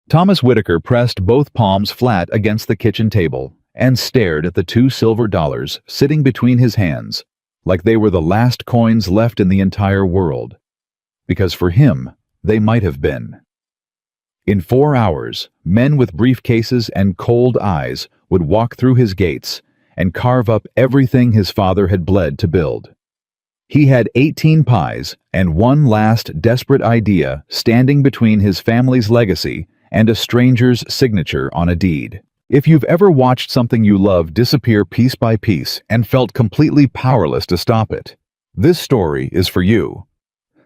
Thomas Whitaker pressed both palms flat against the kitchen table and stared at the $2 sitting between his hands, like they were the last coins left in the entire world. Because for him, they might have been. In 4 hours, men with briefcases and cold eyes would walk through his gates and carve up everything his father had bled to build. He had 18 pies and one last desperate idea standing between his family's legacy and a stranger's signature on a deed. If you've ever watched something you love disappear piece by piece and felt completely powerless to stop it, this story is for you.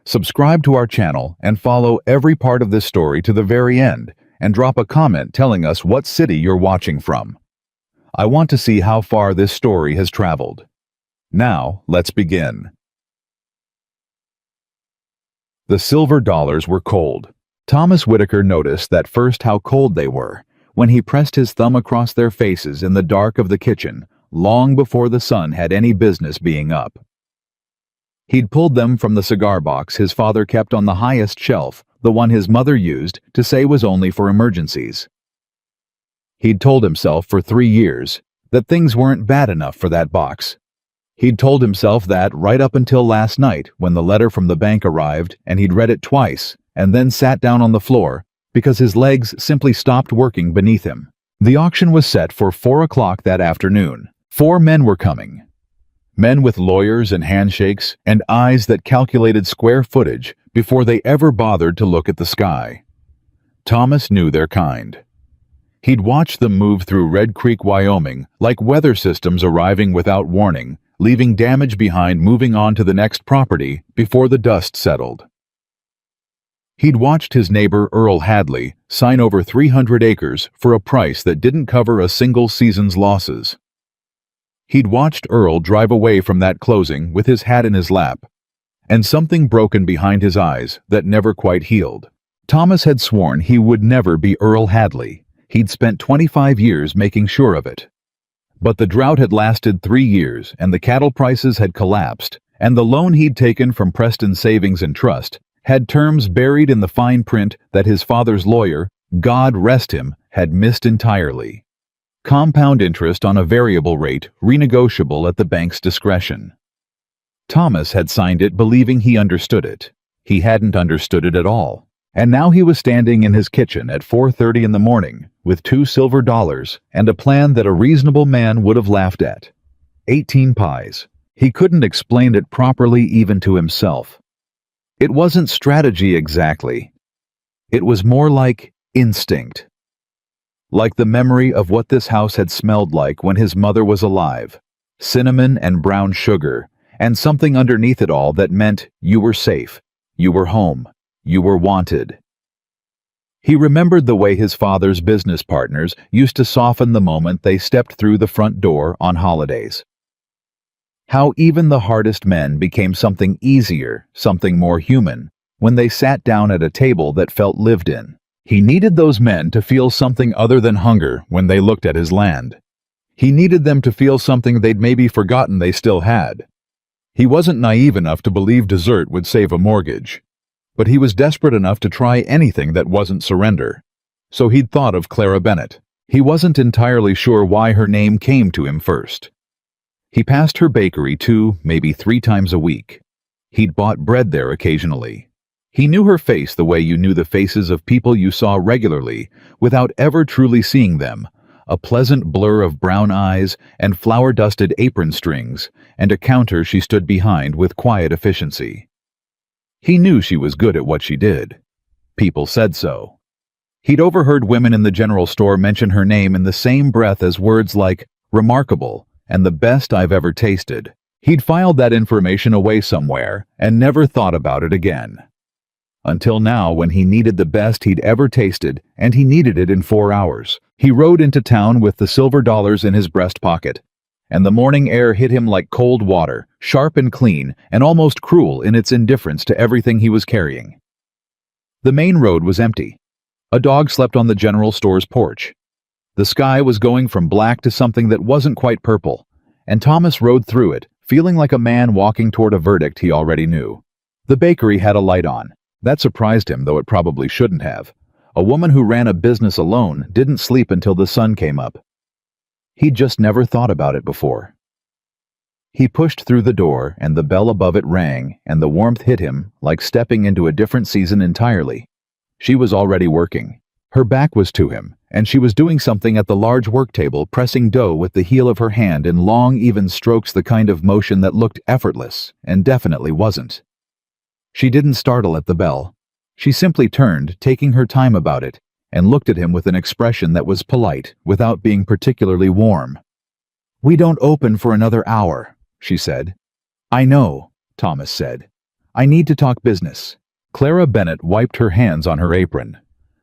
Subscribe to our channel and follow every part of this story to the very end, and drop a comment telling us what city you're watching from. I want to see how far this story has traveled. Now, let's begin. The silver dollars were cold. Thomas Whitaker noticed that first how cold they were when he pressed his thumb across their faces in the dark of the kitchen, long before the sun had any business being up. He'd pulled them from the cigar box his father kept on the highest shelf, the one his mother used to say was only for emergencies. He'd told himself for 3 years that things weren't bad enough for that box. He'd told himself that right up until last night when the letter from the bank arrived and he'd read it twice and then sat down on the floor because his legs simply stopped working beneath him. The auction was set for 4 o'clock that afternoon. 4 men were coming. Men with lawyers and handshakes and eyes that calculated square footage before they ever bothered to look at the sky. Thomas knew their kind. He'd watched them move through Red Creek, Wyoming, like weather systems arriving without warning, leaving damage behind, moving on to the next property before the dust settled. He'd watched his neighbor Earl Hadley sign over 300 acres for a price that didn't cover a single season's losses. He'd watched Earl drive away from that closing with his hat in his lap, and something broken behind his eyes that never quite healed. Thomas had sworn he would never be Earl Hadley. He'd spent 25 years making sure of it. But the drought had lasted 3 years, and the cattle prices had collapsed, and the loan he'd taken from Preston Savings and Trust had terms buried in the fine print that his father's lawyer, God rest him, had missed entirely. Compound interest on a variable rate, renegotiable at the bank's discretion. Thomas had signed it believing he understood it. He hadn't understood it at all. And now he was standing in his kitchen at 4:30 in the morning with 2 silver dollars and a plan that a reasonable man would have laughed at. 18 pies. He couldn't explain it properly even to himself. It wasn't strategy exactly. It was more like instinct. Like the memory of what this house had smelled like when his mother was alive. Cinnamon and brown sugar, and something underneath it all that meant you were safe, you were home, you were wanted. He remembered the way his father's business partners used to soften the moment they stepped through the front door on holidays. How even the hardest men became something easier, something more human, when they sat down at a table that felt lived in. He needed those men to feel something other than hunger when they looked at his land. He needed them to feel something they'd maybe forgotten they still had. He wasn't naive enough to believe dessert would save a mortgage, but he was desperate enough to try anything that wasn't surrender. So he'd thought of Clara Bennett. He wasn't entirely sure why her name came to him first. He passed her bakery 2, maybe 3 times a week. He'd bought bread there occasionally. He knew her face the way you knew the faces of people you saw regularly without ever truly seeing them, a pleasant blur of brown eyes and flour-dusted apron strings, and a counter she stood behind with quiet efficiency. He knew she was good at what she did. People said so. He'd overheard women in the general store mention her name in the same breath as words like remarkable and the best I've ever tasted. He'd filed that information away somewhere and never thought about it again. Until now, when he needed the best he'd ever tasted, and he needed it in 4 hours. He rode into town with the silver dollars in his breast pocket, and the morning air hit him like cold water, sharp and clean, and almost cruel in its indifference to everything he was carrying. The main road was empty. A dog slept on the general store's porch. The sky was going from black to something that wasn't quite purple, and Thomas rode through it, feeling like a man walking toward a verdict he already knew. The bakery had a light on. That surprised him, though it probably shouldn't have. A woman who ran a business alone didn't sleep until the sun came up. He'd just never thought about it before. He pushed through the door, and the bell above it rang, and the warmth hit him like stepping into a different season entirely. She was already working. Her back was to him, and she was doing something at the large work table, pressing dough with the heel of her hand in long, even strokes, the kind of motion that looked effortless and definitely wasn't. She didn't startle at the bell. She simply turned, taking her time about it, and looked at him with an expression that was polite without being particularly warm. "We don't open for another hour," she said. "I know," Thomas said. "I need to talk business." Clara Bennett wiped her hands on her apron.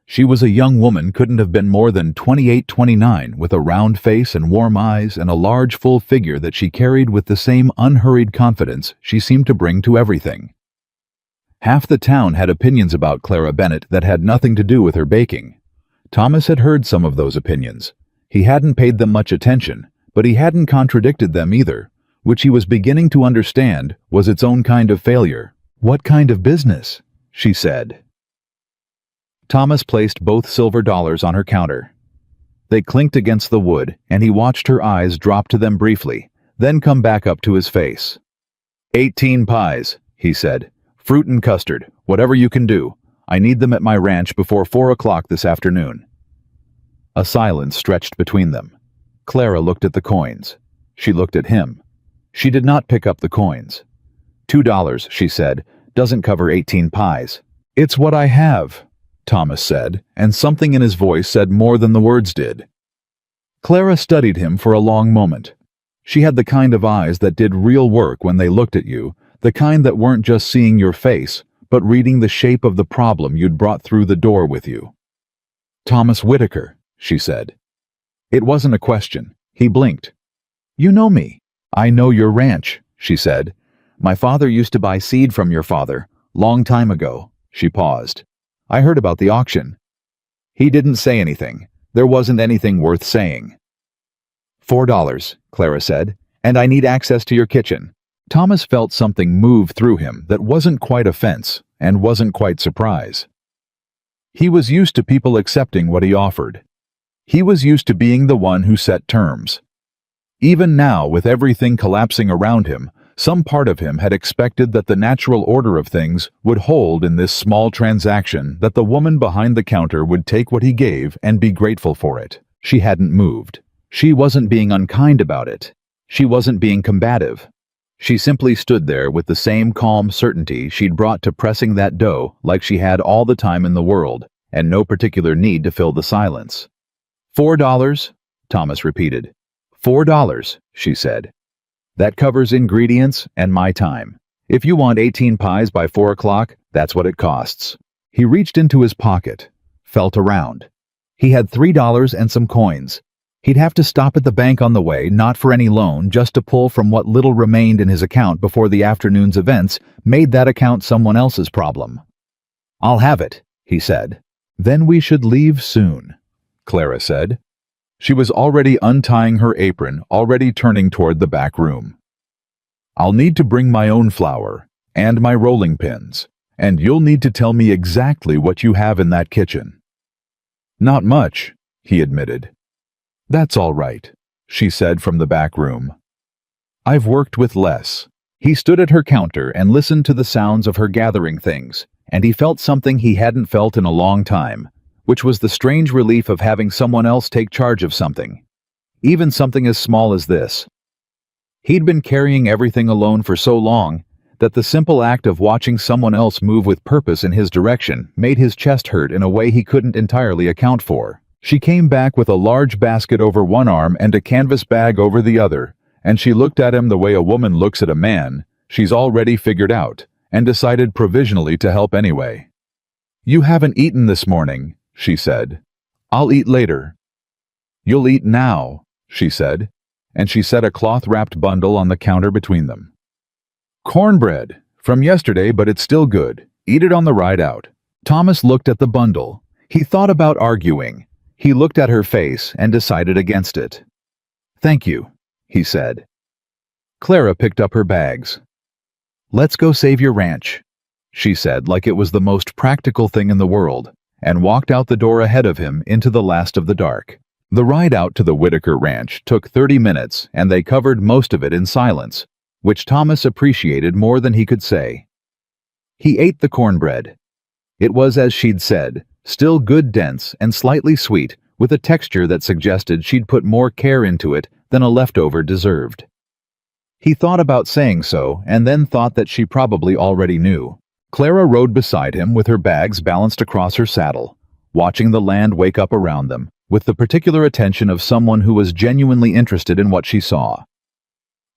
She was a young woman, couldn't have been more than 28-29, with a round face and warm eyes and a large, full figure that she carried with the same unhurried confidence she seemed to bring to everything. Half the town had opinions about Clara Bennett that had nothing to do with her baking. Thomas had heard some of those opinions. He hadn't paid them much attention, but he hadn't contradicted them either, which he was beginning to understand was its own kind of failure. "What kind of business?" she said. Thomas placed both silver dollars on her counter. They clinked against the wood, and he watched her eyes drop to them briefly, then come back up to his face. 18 pies, he said. "Fruit and custard, whatever you can do. I need them at my ranch before 4 o'clock this afternoon." A silence stretched between them. Clara looked at the coins. She looked at him. She did not pick up the coins. $2, she said, doesn't cover 18 pies. "It's what I have," Thomas said, and something in his voice said more than the words did. Clara studied him for a long moment. She had the kind of eyes that did real work when they looked at you, the kind that weren't just seeing your face, but reading the shape of the problem you'd brought through the door with you. "Thomas Whitaker," she said. It wasn't a question. He blinked. "You know me." "I know your ranch," she said. "My father used to buy seed from your father, long time ago." She paused. "I heard about the auction." He didn't say anything. There wasn't anything worth saying. $4, Clara said, "and I need access to your kitchen." Thomas felt something move through him that wasn't quite offense and wasn't quite surprise. He was used to people accepting what he offered. He was used to being the one who set terms. Even now, with everything collapsing around him, some part of him had expected that the natural order of things would hold in this small transaction, that the woman behind the counter would take what he gave and be grateful for it. She hadn't moved. She wasn't being unkind about it. She wasn't being combative. She simply stood there with the same calm certainty she'd brought to pressing that dough, like she had all the time in the world, and no particular need to fill the silence. $4, Thomas repeated. $4, she said. "That covers ingredients and my time. If you want 18 pies by 4 o'clock, that's what it costs." He reached into his pocket, felt around. He had $3 and some coins. He'd have to stop at the bank on the way, not for any loan, just to pull from what little remained in his account before the afternoon's events made that account someone else's problem. "I'll have it," he said. "Then we should leave soon," Clara said. She was already untying her apron, already turning toward the back room. "I'll need to bring my own flour, and my rolling pins, and you'll need to tell me exactly what you have in that kitchen." "Not much," he admitted. "That's all right," she said from the back room. "I've worked with less." He stood at her counter and listened to the sounds of her gathering things, and he felt something he hadn't felt in a long time, which was the strange relief of having someone else take charge of something, even something as small as this. He'd been carrying everything alone for so long that the simple act of watching someone else move with purpose in his direction made his chest hurt in a way he couldn't entirely account for. She came back with a large basket over one arm and a canvas bag over the other, and she looked at him the way a woman looks at a man she's already figured out, and decided provisionally to help anyway. "You haven't eaten this morning," she said. "I'll eat later." "You'll eat now," she said, and she set a cloth-wrapped bundle on the counter between them. "Cornbread, from yesterday, but it's still good. Eat it on the ride out." Thomas looked at the bundle. He thought about arguing. He looked at her face and decided against it. "Thank you," he said. Clara picked up her bags. "Let's go save your ranch," she said like it was the most practical thing in the world, and walked out the door ahead of him into the last of the dark. The ride out to the Whitaker Ranch took 30 minutes, and they covered most of it in silence, which Thomas appreciated more than he could say. He ate the cornbread. It was, as she'd said, still good, dense and slightly sweet, with a texture that suggested she'd put more care into it than a leftover deserved. He thought about saying so, and then thought that she probably already knew. Clara rode beside him with her bags balanced across her saddle, watching the land wake up around them, with the particular attention of someone who was genuinely interested in what she saw.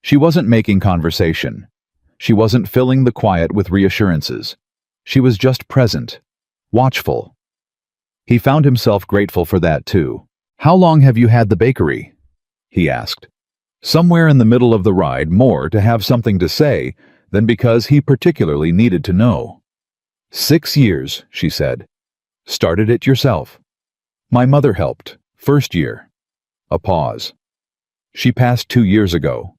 She wasn't making conversation. She wasn't filling the quiet with reassurances. She was just present, watchful. He found himself grateful for that too. "How long have you had the bakery?" he asked, somewhere in the middle of the ride, more to have something to say than because he particularly needed to know. 6 years, she said. "Started it yourself?" "My mother helped. First year." A pause. "She passed 2 years ago."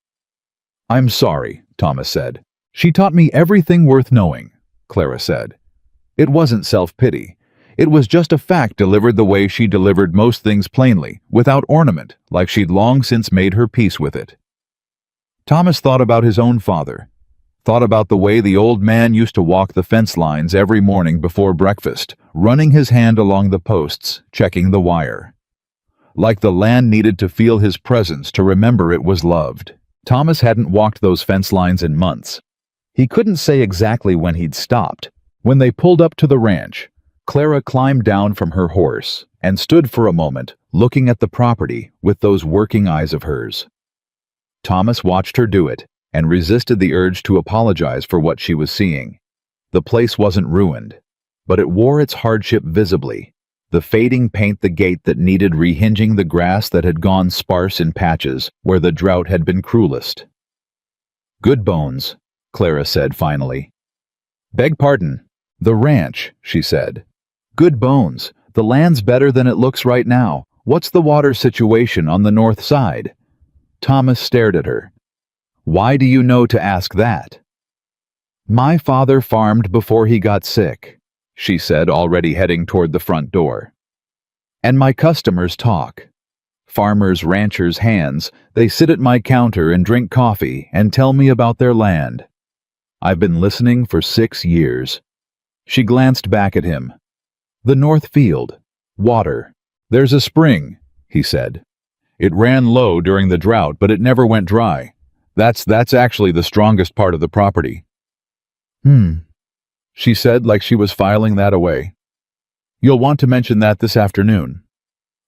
"I'm sorry," Thomas said. "She taught me everything worth knowing," Clara said. It wasn't self-pity. It was just a fact delivered the way she delivered most things, plainly, without ornament, like she'd long since made her peace with it. Thomas thought about his own father, thought about the way the old man used to walk the fence lines every morning before breakfast, running his hand along the posts, checking the wire. Like the land needed to feel his presence to remember it was loved. Thomas hadn't walked those fence lines in months. He couldn't say exactly when he'd stopped. When they pulled up to the ranch, Clara climbed down from her horse and stood for a moment, looking at the property with those working eyes of hers. Thomas watched her do it and resisted the urge to apologize for what she was seeing. The place wasn't ruined, but it wore its hardship visibly. The fading paint, the gate that needed rehinging, the grass that had gone sparse in patches where the drought had been cruelest. "Good bones," Clara said finally. "Beg pardon. The ranch," she said. "Good bones. The land's better than it looks right now. What's the water situation on the north side?" Thomas stared at her. "Why do you know to ask that?" "My father farmed before he got sick," she said, already heading toward the front door. "And my customers talk. Farmers, ranchers, hands, they sit at my counter and drink coffee and tell me about their land. I've been listening for 6 years. She glanced back at him. "The north field. Water. There's a spring," he said. "It ran low during the drought, but it never went dry. That's actually the strongest part of the property." She said, like she was filing that away. "You'll want to mention that this afternoon."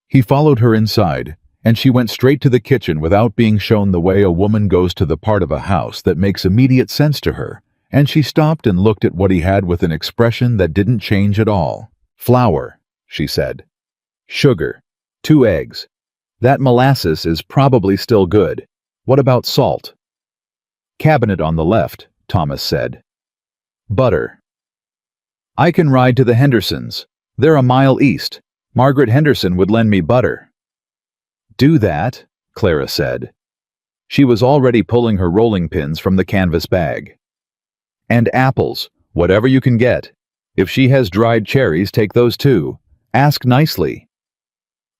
He followed her inside, and she went straight to the kitchen without being shown the way a woman goes to the part of a house that makes immediate sense to her, and she stopped and looked at what he had with an expression that didn't change at all. "Flour," she said. "Sugar. 2 eggs. That molasses is probably still good. What about salt?" "Cabinet on the left," Thomas said. "Butter." "I can ride to the Hendersons. They're a mile east. Margaret Henderson would lend me butter." "Do that," Clara said. She was already pulling her rolling pins from the canvas bag. "And apples, whatever you can get. If she has dried cherries, take those too. Ask nicely."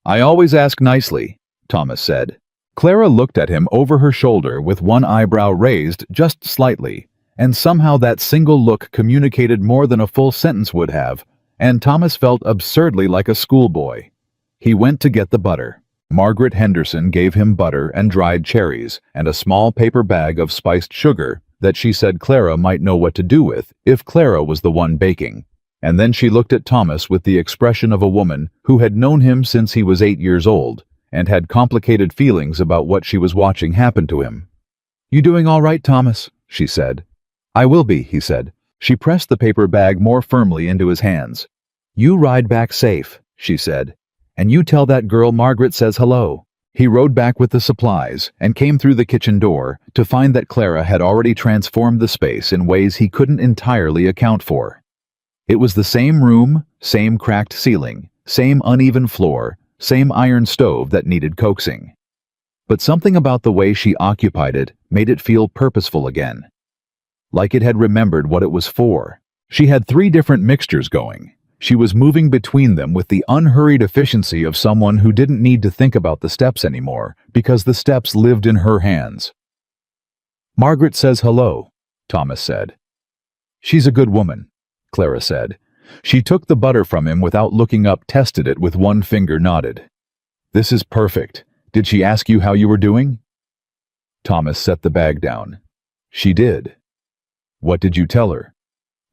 "I always ask nicely," Thomas said. Clara looked at him over her shoulder with one eyebrow raised just slightly, and somehow that single look communicated more than a full sentence would have, and Thomas felt absurdly like a schoolboy. He went to get the butter. Margaret Henderson gave him butter and dried cherries and a small paper bag of spiced sugar that she said Clara might know what to do with if Clara was the one baking. And then she looked at Thomas with the expression of a woman who had known him since he was 8 years old and had complicated feelings about what she was watching happen to him. "You doing all right, Thomas?" she said. "I will be," he said. She pressed the paper bag more firmly into his hands. "You ride back safe," she said. "And you tell that girl Margaret says hello." He rode back with the supplies and came through the kitchen door to find that Clara had already transformed the space in ways he couldn't entirely account for. It was the same room, same cracked ceiling, same uneven floor, same iron stove that needed coaxing. But something about the way she occupied it made it feel purposeful again. Like it had remembered what it was for. She had 3 different mixtures going. She was moving between them with the unhurried efficiency of someone who didn't need to think about the steps anymore, because the steps lived in her hands. "Margaret says hello," Thomas said. "She's a good woman," Clara said. She took the butter from him without looking up, tested it with one finger, nodded. "This is perfect. Did she ask you how you were doing?" Thomas set the bag down. "She did." "What did you tell her?"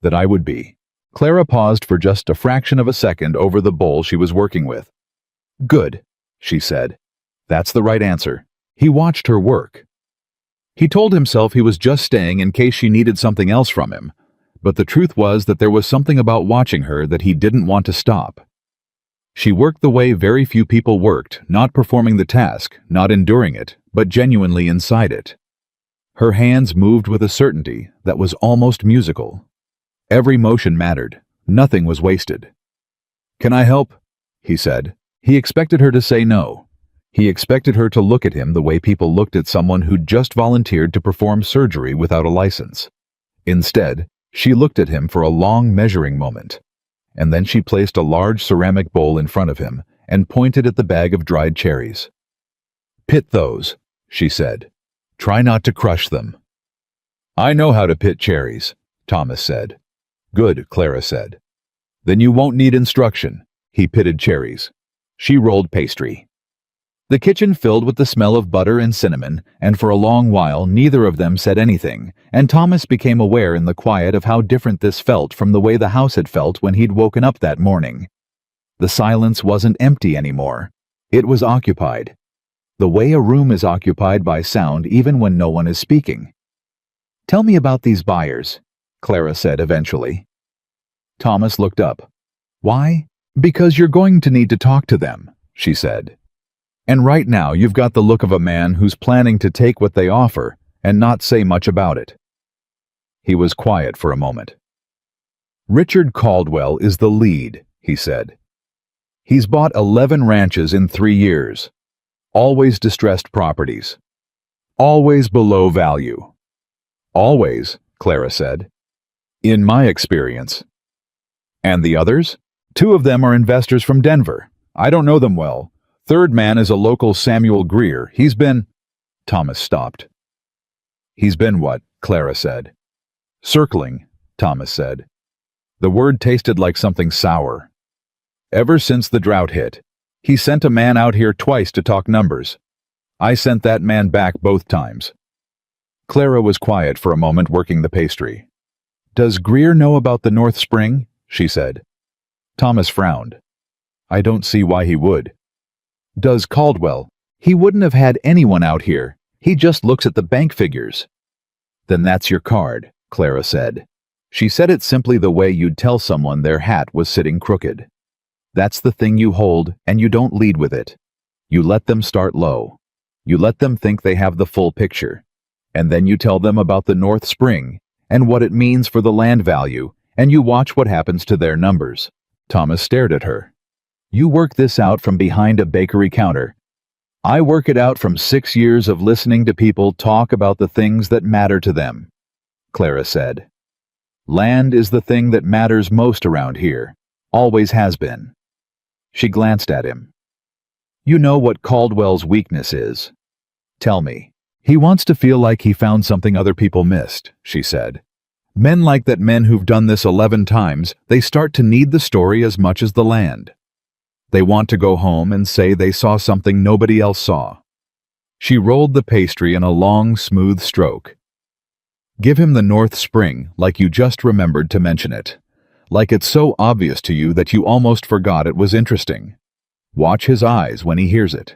"That I would be." Clara paused for just a fraction of a second over the bowl she was working with. "Good," she said. "That's the right answer." He watched her work. He told himself he was just staying in case she needed something else from him, but the truth was that there was something about watching her that he didn't want to stop. She worked the way very few people worked, not performing the task, not enduring it, but genuinely inside it. Her hands moved with a certainty that was almost musical. Every motion mattered. Nothing was wasted. "Can I help?" he said. He expected her to say no. He expected her to look at him the way people looked at someone who'd just volunteered to perform surgery without a license. Instead, she looked at him for a long measuring moment, and then she placed a large ceramic bowl in front of him and pointed at the bag of dried cherries. "Pit those," she said. "Try not to crush them." "I know how to pit cherries," Thomas said. "Good," Clara said. "Then you won't need instruction." He pitted cherries. She rolled pastry. The kitchen filled with the smell of butter and cinnamon, and for a long while neither of them said anything, and Thomas became aware in the quiet of how different this felt from the way the house had felt when he'd woken up that morning. The silence wasn't empty anymore. It was occupied. The way a room is occupied by sound even when no one is speaking. "Tell me about these buyers," Clara said eventually. Thomas looked up. "Why?" "Because you're going to need to talk to them," she said. "And right now you've got the look of a man who's planning to take what they offer and not say much about it." He was quiet for a moment. "Richard Caldwell is the lead," he said. "He's bought 11 ranches in 3 years. Always distressed properties. Always below value." "Always," Clara said. "In my experience." "And the others?" "2 of them are investors from Denver. I don't know them well. Third man is a local Samuel Greer. He's been—" Thomas stopped. "He's been what?" Clara said. "Circling," Thomas said. The word tasted like something sour. "Ever since the drought hit. He sent a man out here twice to talk numbers. I sent that man back both times." Clara was quiet for a moment working the pastry. "Does Greer know about the North Spring?" she said. Thomas frowned. "I don't see why he would." "Does Caldwell?" "He wouldn't have had anyone out here. He just looks at the bank figures." "Then that's your card," Clara said. She said it simply the way you'd tell someone their hat was sitting crooked. "That's the thing you hold, and you don't lead with it. You let them start low. You let them think they have the full picture. And then you tell them about the North Spring and what it means for the land value, and you watch what happens to their numbers." Thomas stared at her. "You work this out from behind a bakery counter. I work it out from 6 years of listening to people talk about the things that matter to them," Clara said. "Land is the thing that matters most around here. Always has been." She glanced at him. "You know what Caldwell's weakness is. Tell me." "He wants to feel like he found something other people missed," she said. "Men like that, men who've done this 11 times, they start to need the story as much as the land. They want to go home and say they saw something nobody else saw." She rolled the pastry in a long, smooth stroke. "Give him the North Spring like you just remembered to mention it. Like it's so obvious to you that you almost forgot it was interesting. Watch his eyes when he hears it."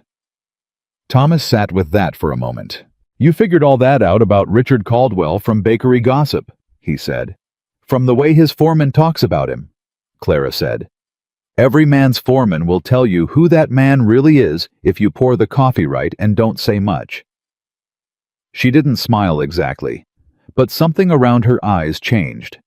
Thomas sat with that for a moment. "You figured all that out about Richard Caldwell from bakery gossip," he said. "From the way his foreman talks about him," Clara said. "Every man's foreman will tell you who that man really is if you pour the coffee right and don't say much." She didn't smile exactly, but something around her eyes changed.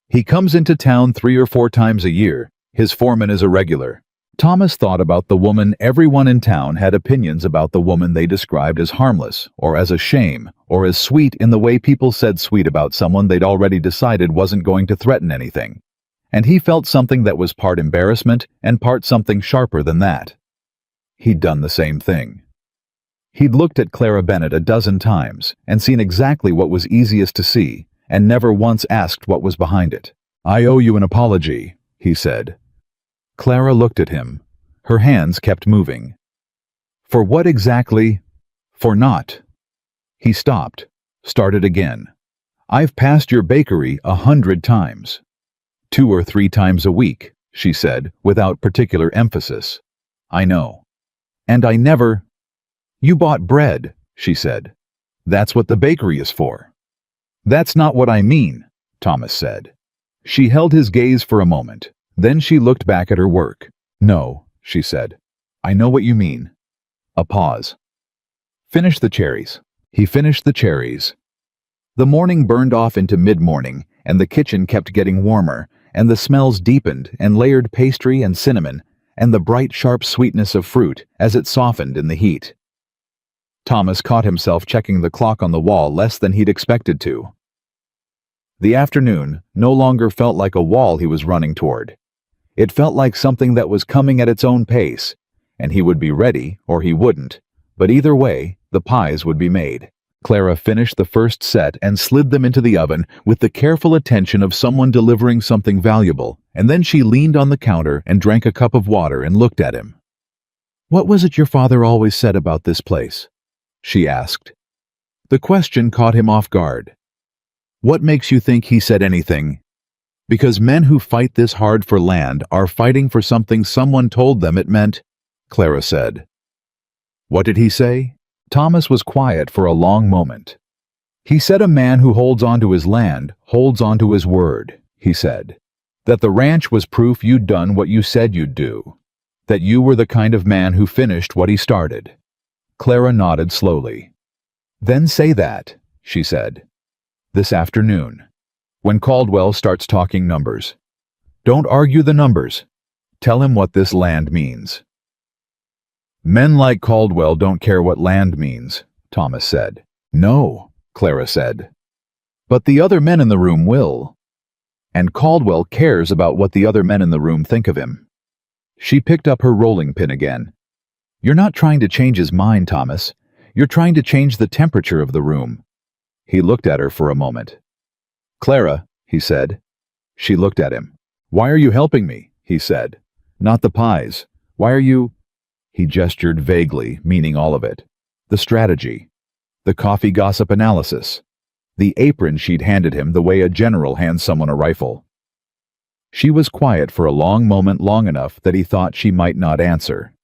"He comes into town 3 or 4 times a year. His foreman is a regular." Thomas thought about the woman. Everyone in town had opinions about the woman they described as harmless, or as a shame, or as sweet in the way people said sweet about someone they'd already decided wasn't going to threaten anything. and he felt something that was part embarrassment and part something sharper than that. He'd done the same thing. He'd looked at Clara Bennett a dozen times and seen exactly what was easiest to see, and never once asked what was behind it. "I owe you an apology," he said. Clara looked at him. Her hands kept moving. "For what exactly?" "For not." He stopped, started again. "I've passed your bakery 100 times." 2 or 3 times a week, she said, without particular emphasis. "I know. And I never—" "You bought bread," she said. "That's what the bakery is for." "That's not what I mean," Thomas said. She held his gaze for a moment. Then she looked back at her work. "No," she said. "I know what you mean." A pause. "Finish the cherries." He finished the cherries. The morning burned off into mid-morning, and the kitchen kept getting warmer, and the smells deepened and layered pastry and cinnamon, and the bright sharp sweetness of fruit as it softened in the heat. Thomas caught himself checking the clock on the wall less than he'd expected to. The afternoon no longer felt like a wall he was running toward. It felt like something that was coming at its own pace, and he would be ready or he wouldn't, but either way, the pies would be made. Clara finished the first set and slid them into the oven with the careful attention of someone delivering something valuable, and then she leaned on the counter and drank a cup of water and looked at him. "What was it your father always said about this place?" she asked. The question caught him off guard. "What makes you think he said anything?" "Because men who fight this hard for land are fighting for something someone told them it meant," Clara said. "What did he say?" Thomas was quiet for a long moment. "He said a man who holds on to his land holds on to his word," he said. "That the ranch was proof you'd done what you said you'd do. That you were the kind of man who finished what he started." Clara nodded slowly. "Then say that," she said. "This afternoon, when Caldwell starts talking numbers. Don't argue the numbers. Tell him what this land means." "Men like Caldwell don't care what land means," Thomas said. "No," Clara said. "But the other men in the room will. And Caldwell cares about what the other men in the room think of him." She picked up her rolling pin again. "You're not trying to change his mind, Thomas. You're trying to change the temperature of the room." He looked at her for a moment. "Clara," he said. She looked at him. "Why are you helping me?" he said. "Not the pies. Why are you—" He gestured vaguely, meaning all of it. The strategy. The coffee gossip analysis. The apron she'd handed him the way a general hands someone a rifle. She was quiet for a long moment, long enough that he thought she might not answer.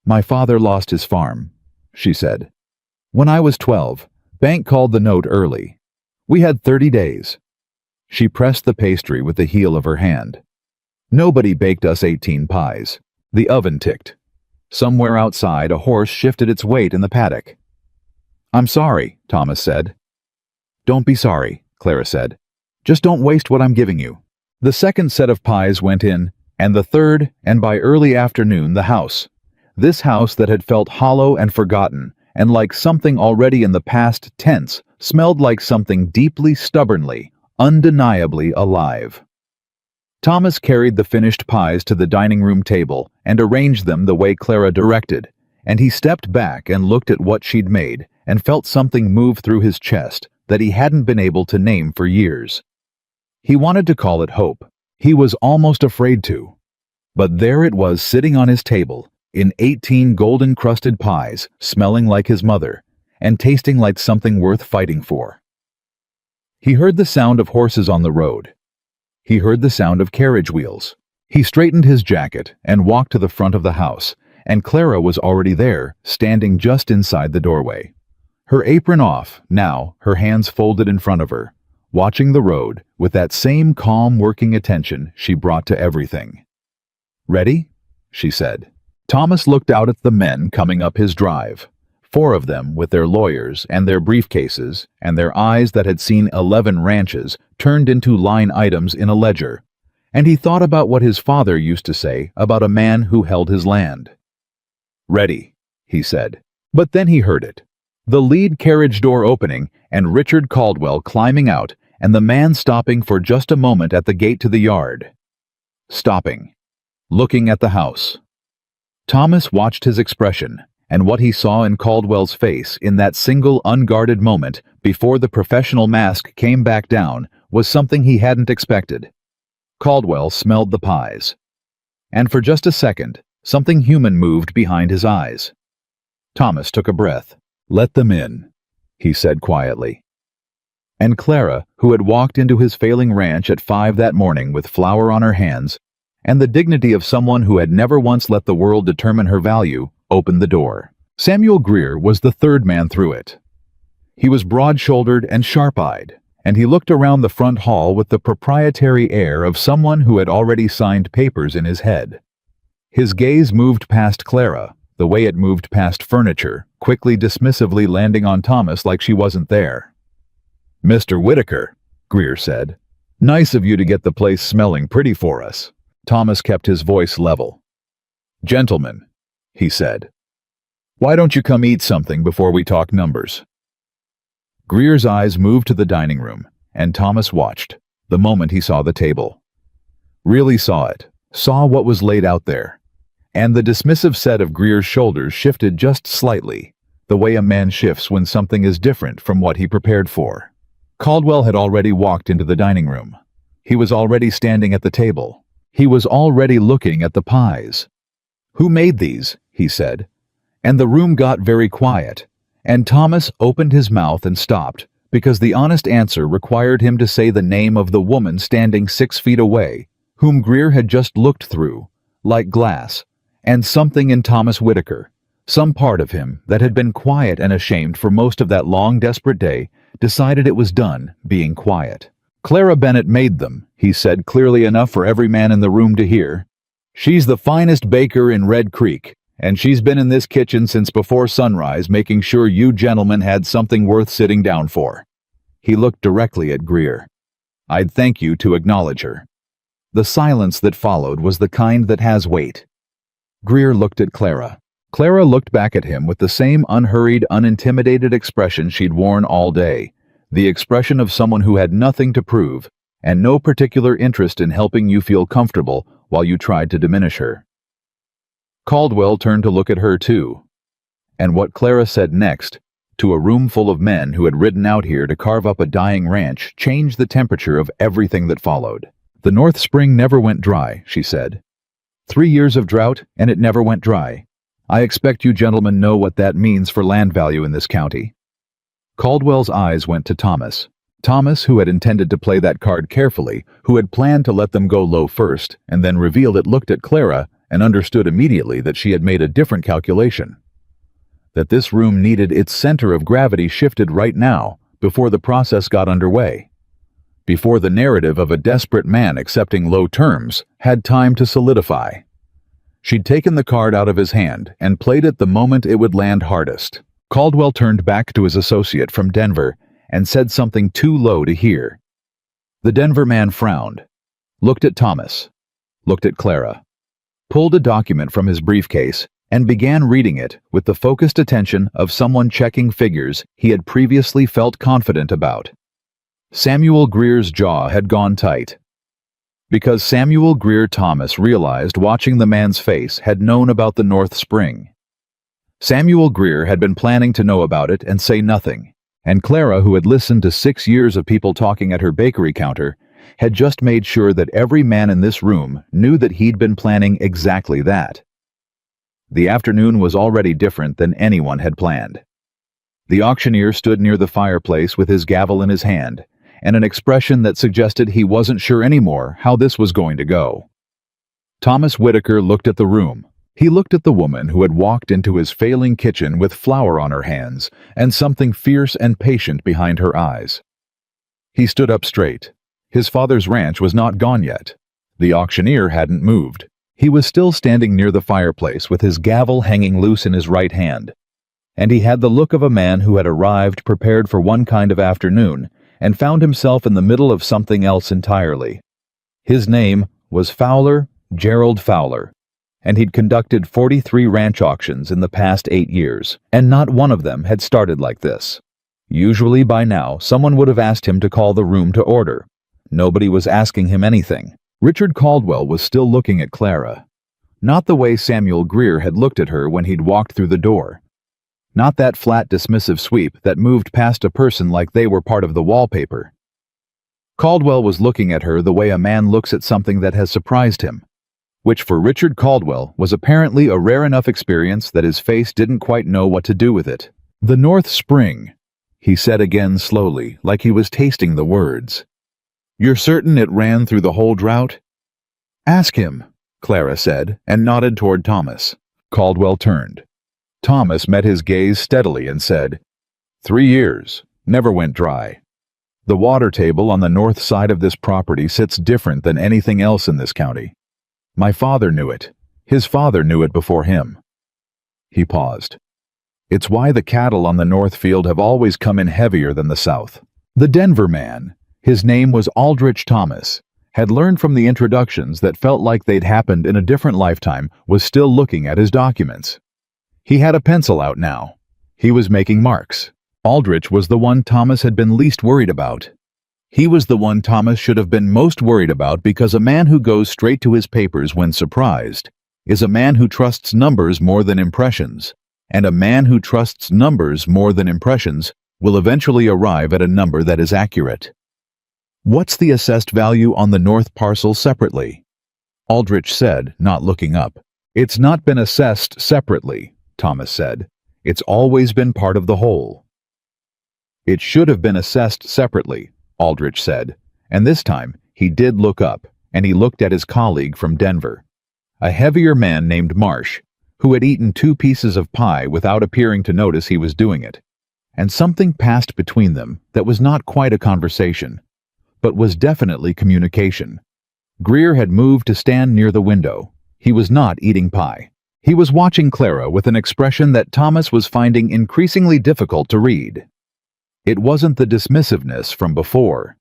"My father lost his farm," she said. "When I was 12, bank called the note early. We had 30 days. She pressed the pastry with the heel of her hand. "Nobody baked us 18 pies. The oven ticked. Somewhere outside, a horse shifted its weight in the paddock." "I'm sorry," Thomas said. "Don't be sorry," Clara said. "Just don't waste what I'm giving you." The second set of pies went in, and the third, and by early afternoon, the house. This house that had felt hollow and forgotten, and like something already in the past tense, smelled like something deeply, stubbornly, undeniably alive. Thomas carried the finished pies to the dining room table and arranged them the way Clara directed, and he stepped back and looked at what she'd made and felt something move through his chest that he hadn't been able to name for years. He wanted to call it hope. He was almost afraid to. But there it was sitting on his table, in 18 golden-crusted pies, smelling like his mother, and tasting like something worth fighting for. He heard the sound of horses on the road. He heard the sound of carriage wheels. He straightened his jacket and walked to the front of the house, and Clara was already there, standing just inside the doorway. Her apron off, now, her hands folded in front of her, watching the road with that same calm working attention she brought to everything. "Ready?" she said. Thomas looked out at the men coming up his drive, 4 of them with their lawyers and their briefcases, and their eyes that had seen 11 ranches turned into line items in a ledger, and he thought about what his father used to say about a man who held his land. "Ready," he said. But then he heard it. The lead carriage door opening, and Richard Caldwell climbing out, and the man stopping for just a moment at the gate to the yard. stopping, looking at the house. Thomas watched his expression, and what he saw in Caldwell's face in that single unguarded moment before the professional mask came back down was something he hadn't expected. Caldwell smelled the pies. And for just a second, something human moved behind his eyes. Thomas took a breath. "Let them in," he said quietly. And Clara, who had walked into his failing ranch at 5 that morning with flour on her hands, and the dignity of someone who had never once let the world determine her value, opened the door. Samuel Greer was the third man through it. He was broad-shouldered and sharp-eyed, and he looked around the front hall with the proprietary air of someone who had already signed papers in his head. His gaze moved past Clara, the way it moved past furniture, quickly dismissively landing on Thomas like she wasn't there. "Mr. Whitaker," Greer said. "Nice of you to get the place smelling pretty for us." Thomas kept his voice level. "Gentlemen," he said, "why don't you come eat something before we talk numbers?" Greer's eyes moved to the dining room, and Thomas watched, the moment he saw the table. Really saw it, saw what was laid out there. And the dismissive set of Greer's shoulders shifted just slightly, the way a man shifts when something is different from what he prepared for. Caldwell had already walked into the dining room. He was already standing at the table. He was already looking at the pies. "Who made these?" he said. And the room got very quiet, and Thomas opened his mouth and stopped, because the honest answer required him to say the name of the woman standing 6 feet away, whom Greer had just looked through, like glass, and something in Thomas Whitaker, some part of him that had been quiet and ashamed for most of that long, desperate day, decided it was done being quiet. "Clara Bennett made them," he said clearly enough for every man in the room to hear. "She's the finest baker in Red Creek, and she's been in this kitchen since before sunrise making sure you gentlemen had something worth sitting down for." He looked directly at Greer. "I'd thank you to acknowledge her." The silence that followed was the kind that has weight. Greer looked at Clara. Clara looked back at him with the same unhurried, unintimidated expression she'd worn all day, the expression of someone who had nothing to prove and no particular interest in helping you feel comfortable while you tried to diminish her. Caldwell turned to look at her too. And what Clara said next, to a room full of men who had ridden out here to carve up a dying ranch, changed the temperature of everything that followed. "The North Spring never went dry," she said. 3 years of drought, and it never went dry. I expect you gentlemen know what that means for land value in this county." Caldwell's eyes went to Thomas. Thomas, who had intended to play that card carefully, who had planned to let them go low first, and then revealed it, looked at Clara and understood immediately that she had made a different calculation. That this room needed its center of gravity shifted right now, before the process got underway. Before the narrative of a desperate man accepting low terms had time to solidify. She'd taken the card out of his hand and played it the moment it would land hardest. Caldwell turned back to his associate from Denver and said something too low to hear. The Denver man frowned, looked at Thomas, looked at Clara, pulled a document from his briefcase, and began reading it with the focused attention of someone checking figures he had previously felt confident about. Samuel Greer's jaw had gone tight. Because Samuel Greer Thomas realized watching the man's face had known about the North Spring. Samuel Greer had been planning to know about it and say nothing, and Clara, who had listened to 6 years of people talking at her bakery counter, had just made sure that every man in this room knew that he'd been planning exactly that. The afternoon was already different than anyone had planned. The auctioneer stood near the fireplace with his gavel in his hand, and an expression that suggested he wasn't sure anymore how this was going to go. Thomas Whitaker looked at the room. He looked at the woman who had walked into his failing kitchen with flour on her hands and something fierce and patient behind her eyes. He stood up straight. His father's ranch was not gone yet. The auctioneer hadn't moved. He was still standing near the fireplace with his gavel hanging loose in his right hand. And he had the look of a man who had arrived prepared for one kind of afternoon and found himself in the middle of something else entirely. His name was Fowler, Gerald Fowler, and he'd conducted 43 ranch auctions in the past 8 years, and not one of them had started like this. Usually by now, someone would have asked him to call the room to order. Nobody was asking him anything. Richard Caldwell was still looking at Clara. Not the way Samuel Greer had looked at her when he'd walked through the door. Not that flat, dismissive sweep that moved past a person like they were part of the wallpaper. Caldwell was looking at her the way a man looks at something that has surprised him, which for Richard Caldwell was apparently a rare enough experience that his face didn't quite know what to do with it. "The North Spring," he said again slowly, like he was tasting the words. "You're certain it ran through the whole drought?" "Ask him," Clara said, and nodded toward Thomas. Caldwell turned. Thomas met his gaze steadily and said, 3 years, never went dry. The water table on the north side of this property sits different than anything else in this county. My father knew it. His father knew it before him." He paused. "It's why the cattle on the north field have always come in heavier than the south." The Denver man, his name was Aldrich Thomas, had learned from the introductions that felt like they'd happened in a different lifetime, was still looking at his documents. He had a pencil out now. He was making marks. Aldrich was the one Thomas had been least worried about. He was the one Thomas should have been most worried about because a man who goes straight to his papers when surprised is a man who trusts numbers more than impressions, and a man who trusts numbers more than impressions will eventually arrive at a number that is accurate. "What's the assessed value on the north parcel separately?" Aldrich said, not looking up. "It's not been assessed separately," Thomas said. "It's always been part of the whole." "It should have been assessed separately," Aldrich said, and this time he did look up, and he looked at his colleague from Denver, a heavier man named Marsh, who had eaten 2 pieces of pie without appearing to notice he was doing it, and something passed between them that was not quite a conversation, but was definitely communication. Greer had moved to stand near the window. He was not eating pie. He was watching Clara with an expression that Thomas was finding increasingly difficult to read. It wasn't the dismissiveness from before.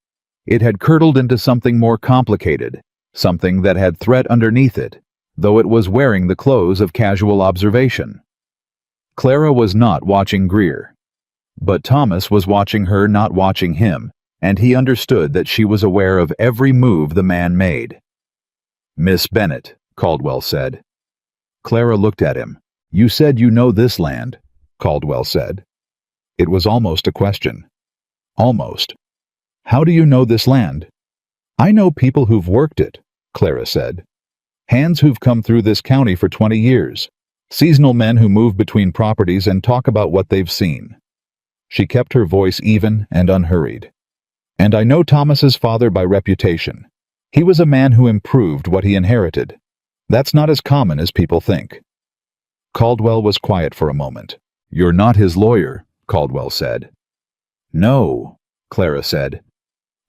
It had curdled into something more complicated, something that had threat underneath it, though it was wearing the clothes of casual observation. Clara was not watching Greer. But Thomas was watching her, not watching him, and he understood that she was aware of every move the man made. "Miss Bennett," Caldwell said. Clara looked at him. "You said you know this land," Caldwell said. It was almost a question. Almost. "How do you know this land?" "I know people who've worked it," Clara said. "Hands who've come through this county for 20 years. Seasonal men who move between properties and talk about what they've seen." She kept her voice even and unhurried. "And I know Thomas's father by reputation. He was a man who improved what he inherited. That's not as common as people think." Caldwell was quiet for a moment. "You're not his lawyer," Caldwell said. "No," Clara said.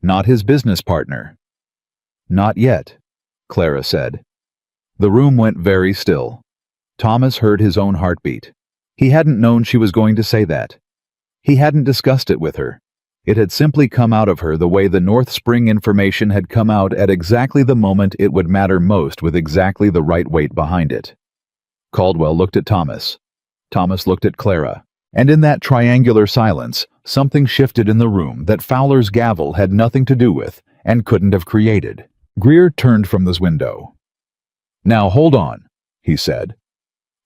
"Not his business partner." "Not yet," Clara said. The room went very still. Thomas heard his own heartbeat. He hadn't known she was going to say that. He hadn't discussed it with her. It had simply come out of her the way the North Spring information had come out at exactly the moment it would matter most, with exactly the right weight behind it. Caldwell looked at Thomas. Thomas looked at Clara. And in that triangular silence, something shifted in the room that Fowler's gavel had nothing to do with and couldn't have created. Greer turned from this window. "Now hold on," he said.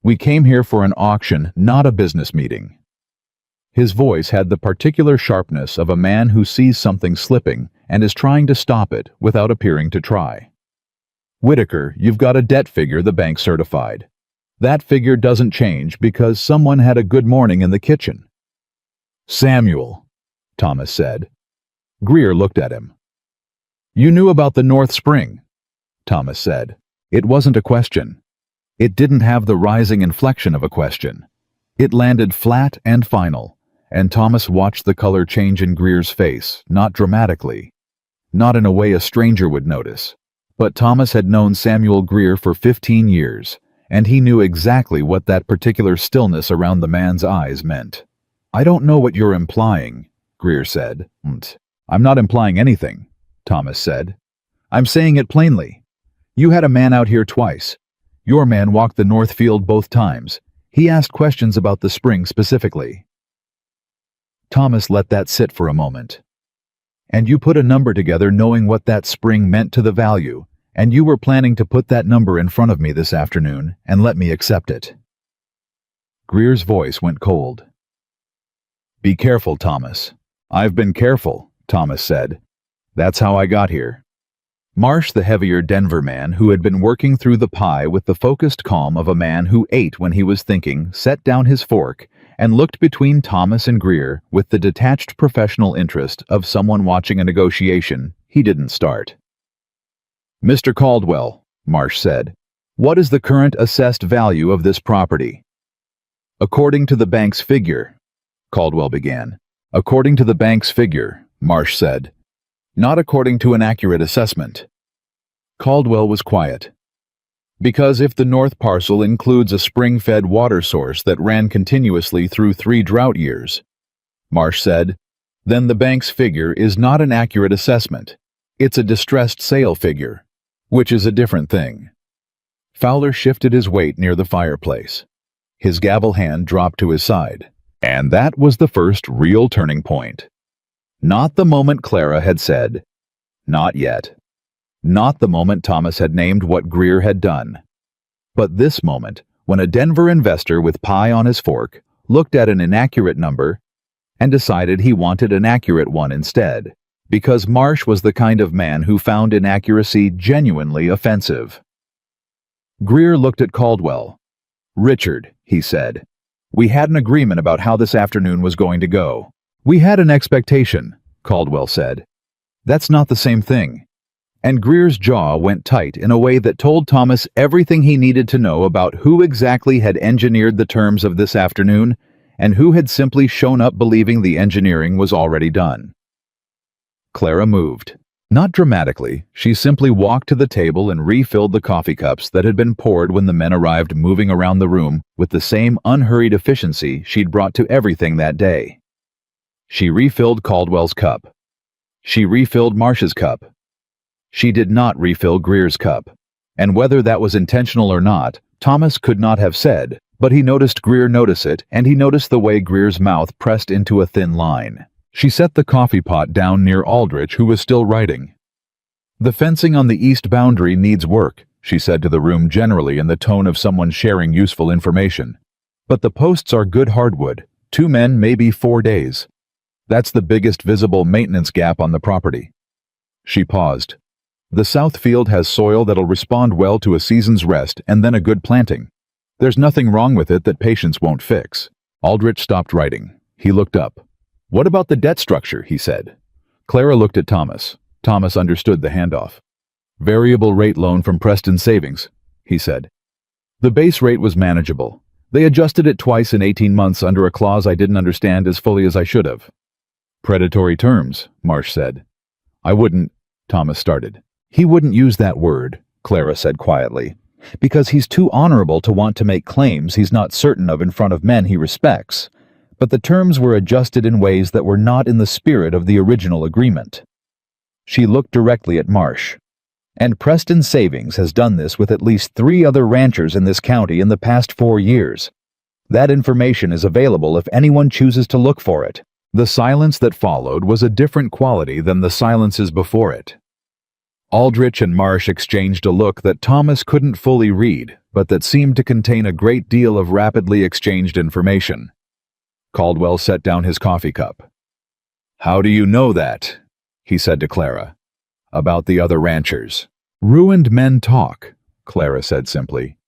"We came here for an auction, not a business meeting." His voice had the particular sharpness of a man who sees something slipping and is trying to stop it without appearing to try. "Whitaker, you've got a debt figure the bank certified. That figure doesn't change because someone had a good morning in the kitchen." "Samuel," Thomas said. Greer looked at him. "You knew about the North Spring," Thomas said. It wasn't a question. It didn't have the rising inflection of a question. It landed flat and final, and Thomas watched the color change in Greer's face, not dramatically, not in a way a stranger would notice. But Thomas had known Samuel Greer for 15 years, and he knew exactly what that particular stillness around the man's eyes meant. "I don't know what you're implying," Greer said. "I'm not implying anything," Thomas said. "I'm saying it plainly. You had a man out here twice. Your man walked the north field both times. He asked questions about the spring specifically." Thomas let that sit for a moment. "And you put a number together knowing what that spring meant to the value, and you were planning to put that number in front of me this afternoon and let me accept it." Greer's voice went cold. "Be careful, Thomas." "I've been careful," Thomas said. "That's how I got here." Marsh, the heavier Denver man who had been working through the pie with the focused calm of a man who ate when he was thinking, set down his fork and looked between Thomas and Greer with the detached professional interest of someone watching a negotiation he didn't start. "Mr. Caldwell," Marsh said, "what is the current assessed value of this property?" "According to the bank's figure," Caldwell began. "According to the bank's figure," Marsh said. "Not according to an accurate assessment." Caldwell was quiet. "Because if the north parcel includes a spring-fed water source that ran continuously through 3 drought years," Marsh said, "then the bank's figure is not an accurate assessment. It's a distressed sale figure, which is a different thing." Fowler shifted his weight near the fireplace. His gavel hand dropped to his side, and that was the first real turning point. Not the moment Clara had said, "Not yet." Not the moment Thomas had named what Greer had done. But this moment, when a Denver investor with pie on his fork looked at an inaccurate number and decided he wanted an accurate one instead, because Marsh was the kind of man who found inaccuracy genuinely offensive. Greer looked at Caldwell. "Richard," he said, "we had an agreement about how this afternoon was going to go." "We had an expectation," Caldwell said. "That's not the same thing." And Greer's jaw went tight in a way that told Thomas everything he needed to know about who exactly had engineered the terms of this afternoon and who had simply shown up believing the engineering was already done. Clara moved. Not dramatically, she simply walked to the table and refilled the coffee cups that had been poured when the men arrived, moving around the room with the same unhurried efficiency she'd brought to everything that day. She refilled Caldwell's cup. She refilled Marsh's cup. She did not refill Greer's cup. And whether that was intentional or not, Thomas could not have said, but he noticed Greer notice it, and he noticed the way Greer's mouth pressed into a thin line. She set the coffee pot down near Aldrich, who was still writing. "The fencing on the east boundary needs work," she said to the room generally in the tone of someone sharing useful information. "But the posts are good hardwood, 2 men, maybe 4 days. That's the biggest visible maintenance gap on the property." She paused. "The south field has soil that'll respond well to a season's rest and then a good planting. There's nothing wrong with it that patience won't fix." Aldrich stopped writing. He looked up. "What about the debt structure?" he said. Clara looked at Thomas. Thomas understood the handoff. "Variable rate loan from Preston Savings," he said. "The base rate was manageable. They adjusted it twice in 18 months under a clause I didn't understand as fully as I should have." "Predatory terms," Marsh said. "I wouldn't," Thomas started. "He wouldn't use that word," Clara said quietly, "because he's too honorable to want to make claims he's not certain of in front of men he respects. But the terms were adjusted in ways that were not in the spirit of the original agreement." She looked directly at Marsh. "And Preston Savings has done this with at least 3 other ranchers in this county in the past 4 years. That information is available if anyone chooses to look for it." The silence that followed was a different quality than the silences before it. Aldrich and Marsh exchanged a look that Thomas couldn't fully read, but that seemed to contain a great deal of rapidly exchanged information. Caldwell set down his coffee cup. "How do you know that?" he said to Clara. "About the other ranchers." "Ruined men talk," Clara said simply.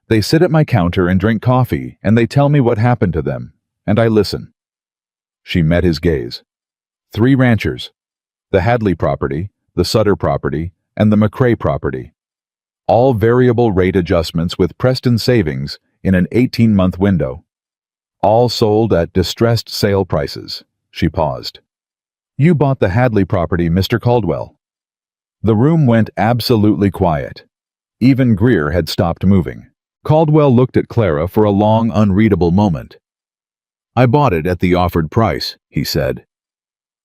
"They sit at my counter and drink coffee, and they tell me what happened to them, and I listen." She met his gaze. 3 ranchers. The Hadley property, the Sutter property, and the McCrae property. All variable rate adjustments with Preston Savings in an 18-month window. All sold at distressed sale prices. She paused. "You bought the Hadley property, Mr. Caldwell." The room went absolutely quiet. Even Greer had stopped moving. Caldwell looked at Clara for a long, unreadable moment. "I bought it at the offered price," he said.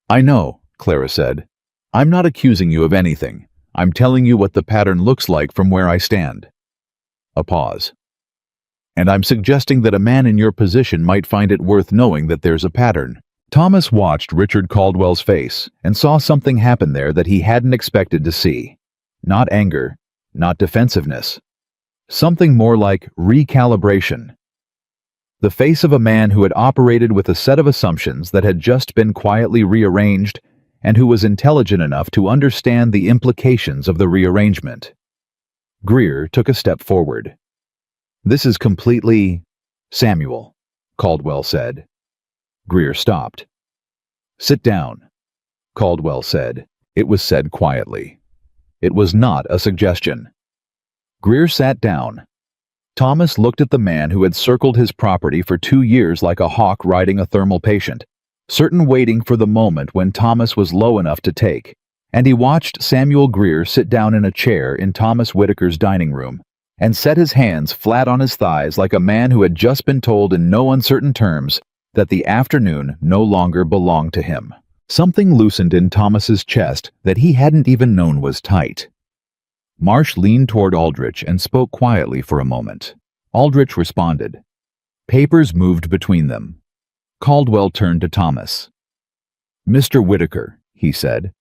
"I know," Clara said. "I'm not accusing you of anything. I'm telling you what the pattern looks like from where I stand." A pause. "And I'm suggesting that a man in your position might find it worth knowing that there's a pattern." Thomas watched Richard Caldwell's face and saw something happen there that he hadn't expected to see. Not anger, not defensiveness. Something more like recalibration. The face of a man who had operated with a set of assumptions that had just been quietly rearranged and who was intelligent enough to understand the implications of the rearrangement. Greer took a step forward. "This is completely—" "Samuel," Caldwell said. Greer stopped. "Sit down," Caldwell said. It was said quietly. It was not a suggestion. Greer sat down. Thomas looked at the man who had circled his property for 2 years like a hawk riding a thermal patient, certain waiting for the moment when Thomas was low enough to take, and he watched Samuel Greer sit down in a chair in Thomas Whitaker's dining room and set his hands flat on his thighs like a man who had just been told in no uncertain terms that the afternoon no longer belonged to him. Something loosened in Thomas's chest that he hadn't even known was tight. Marsh leaned toward Aldrich and spoke quietly for a moment. Aldrich responded. Papers moved between them. Caldwell turned to Thomas. "Mr. Whitaker," he said,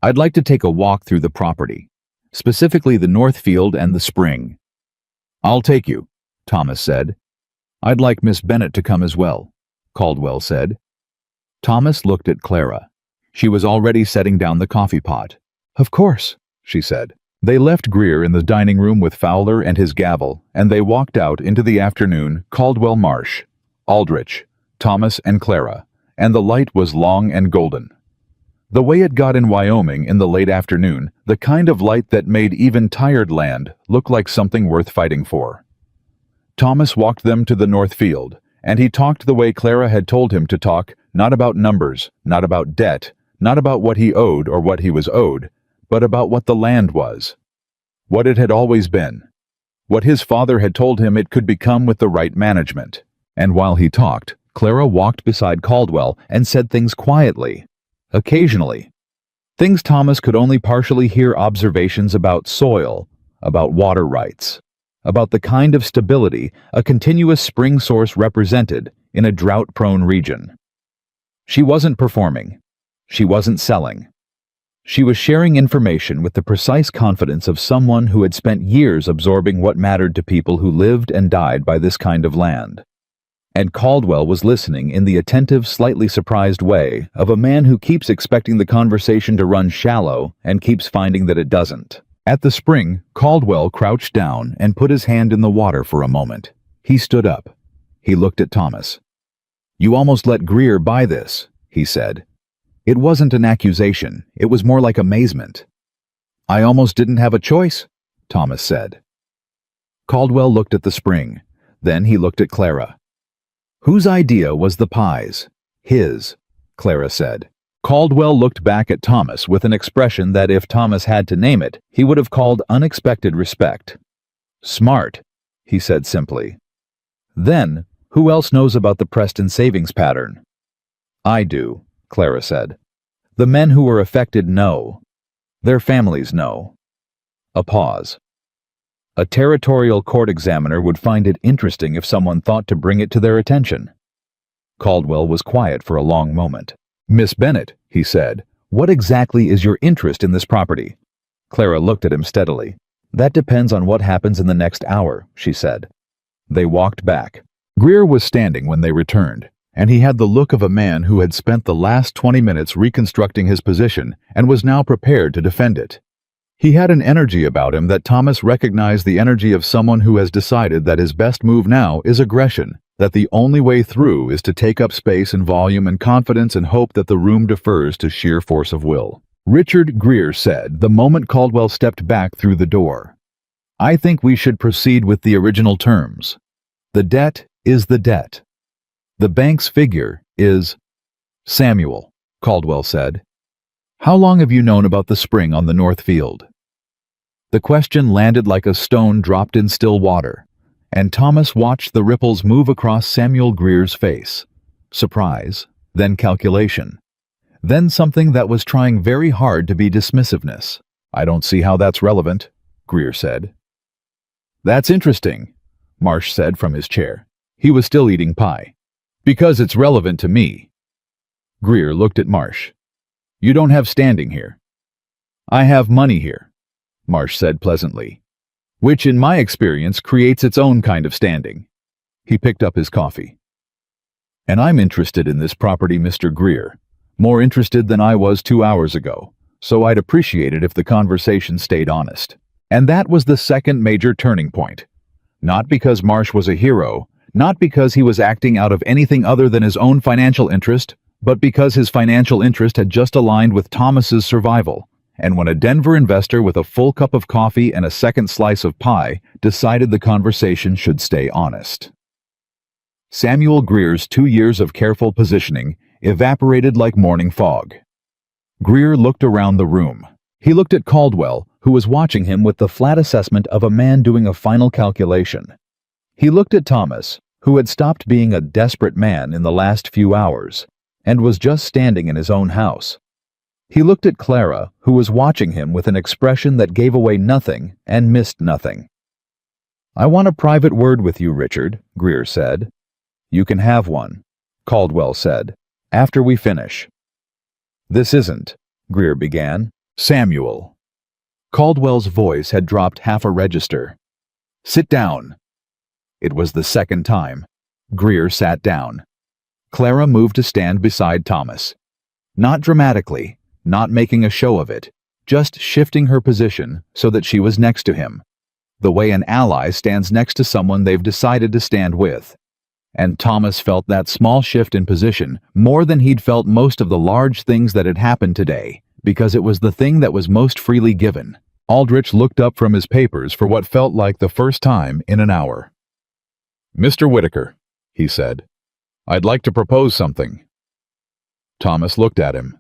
"I'd like to take a walk through the property, specifically the North Field and the spring." "I'll take you," Thomas said. "I'd like Miss Bennett to come as well," Caldwell said. Thomas looked at Clara. She was already setting down the coffee pot. "Of course," she said. They left Greer in the dining room with Fowler and his gavel, and they walked out into the afternoon, Caldwell Marsh, Aldrich, Thomas and Clara, and the light was long and golden. The way it got in Wyoming in the late afternoon, the kind of light that made even tired land look like something worth fighting for. Thomas walked them to the North Field, and he talked the way Clara had told him to talk, not about numbers, not about debt, not about what he owed or what he was owed, but about what the land was, what it had always been, what his father had told him it could become with the right management. And while he talked, Clara walked beside Caldwell and said things quietly, occasionally. Things Thomas could only partially hear, observations about soil, about water rights, about the kind of stability a continuous spring source represented in a drought-prone region. She wasn't performing. She wasn't selling. She was sharing information with the precise confidence of someone who had spent years absorbing what mattered to people who lived and died by this kind of land. And Caldwell was listening in the attentive, slightly surprised way of a man who keeps expecting the conversation to run shallow and keeps finding that it doesn't. At the spring, Caldwell crouched down and put his hand in the water for a moment. He stood up. He looked at Thomas. "You almost let Greer buy this," he said. It wasn't an accusation. It was more like amazement. "I almost didn't have a choice," Thomas said. Caldwell looked at the spring. Then he looked at Clara. "Whose idea was the pies?" "His," Clara said. Caldwell looked back at Thomas with an expression that if Thomas had to name it, he would have called unexpected respect. "Smart," he said simply. "Then, who else knows about the Preston savings pattern?" "I do," Clara said. "The men who were affected know. Their families know." A pause. A territorial court examiner would find it interesting if someone thought to bring it to their attention. Caldwell was quiet for a long moment. "Miss Bennett," he said, "what exactly is your interest in this property?" Clara looked at him steadily. "That depends on what happens in the next hour," she said. They walked back. Greer was standing when they returned, and he had the look of a man who had spent the last 20 minutes reconstructing his position and was now prepared to defend it. He had an energy about him that Thomas recognized, the energy of someone who has decided that his best move now is aggression, that the only way through is to take up space and volume and confidence and hope that the room defers to sheer force of will. Richard Greer said the moment Caldwell stepped back through the door, "I think we should proceed with the original terms. The debt is the debt. The bank's figure is—" "Samuel," Caldwell said, "how long have you known about the spring on the North Field?" The question landed like a stone dropped in still water, and Thomas watched the ripples move across Samuel Greer's face. Surprise, then calculation, then something that was trying very hard to be dismissiveness. "I don't see how that's relevant," Greer said. "That's interesting," Marsh said from his chair. He was still eating pie. "Because it's relevant to me." Greer looked at Marsh. "You don't have standing here." "I have money here," Marsh said pleasantly. which in my experience creates its own kind of standing. He picked up his coffee. And I'm interested in this property, Mr. Greer. More interested than I was 2 hours ago, so I'd appreciate it if the conversation stayed honest. And that was the second major turning point. Not because Marsh was a hero, not because he was acting out of anything other than his own financial interest, but because his financial interest had just aligned with Thomas's survival. And when a Denver investor with a full cup of coffee and a second slice of pie decided the conversation should stay honest. Samuel Greer's 2 years of careful positioning evaporated like morning fog. Greer looked around the room. He looked at Caldwell, who was watching him with the flat assessment of a man doing a final calculation. He looked at Thomas, who had stopped being a desperate man in the last few hours, and was just standing in his own house. He looked at Clara, who was watching him with an expression that gave away nothing and missed nothing. "I want a private word with you, Richard," Greer said. "You can have one," Caldwell said, "after we finish." "This isn't," Greer began. "Samuel." Caldwell's voice had dropped half a register. "Sit down." It was the second time. Greer sat down. Clara moved to stand beside Thomas. Not dramatically, not making a show of it, just shifting her position so that she was next to him, the way an ally stands next to someone they've decided to stand with. And Thomas felt that small shift in position more than he'd felt most of the large things that had happened today, because it was the thing that was most freely given. Aldrich looked up from his papers for what felt like the first time in an hour. "Mr. Whitaker," he said, "I'd like to propose something." Thomas looked at him.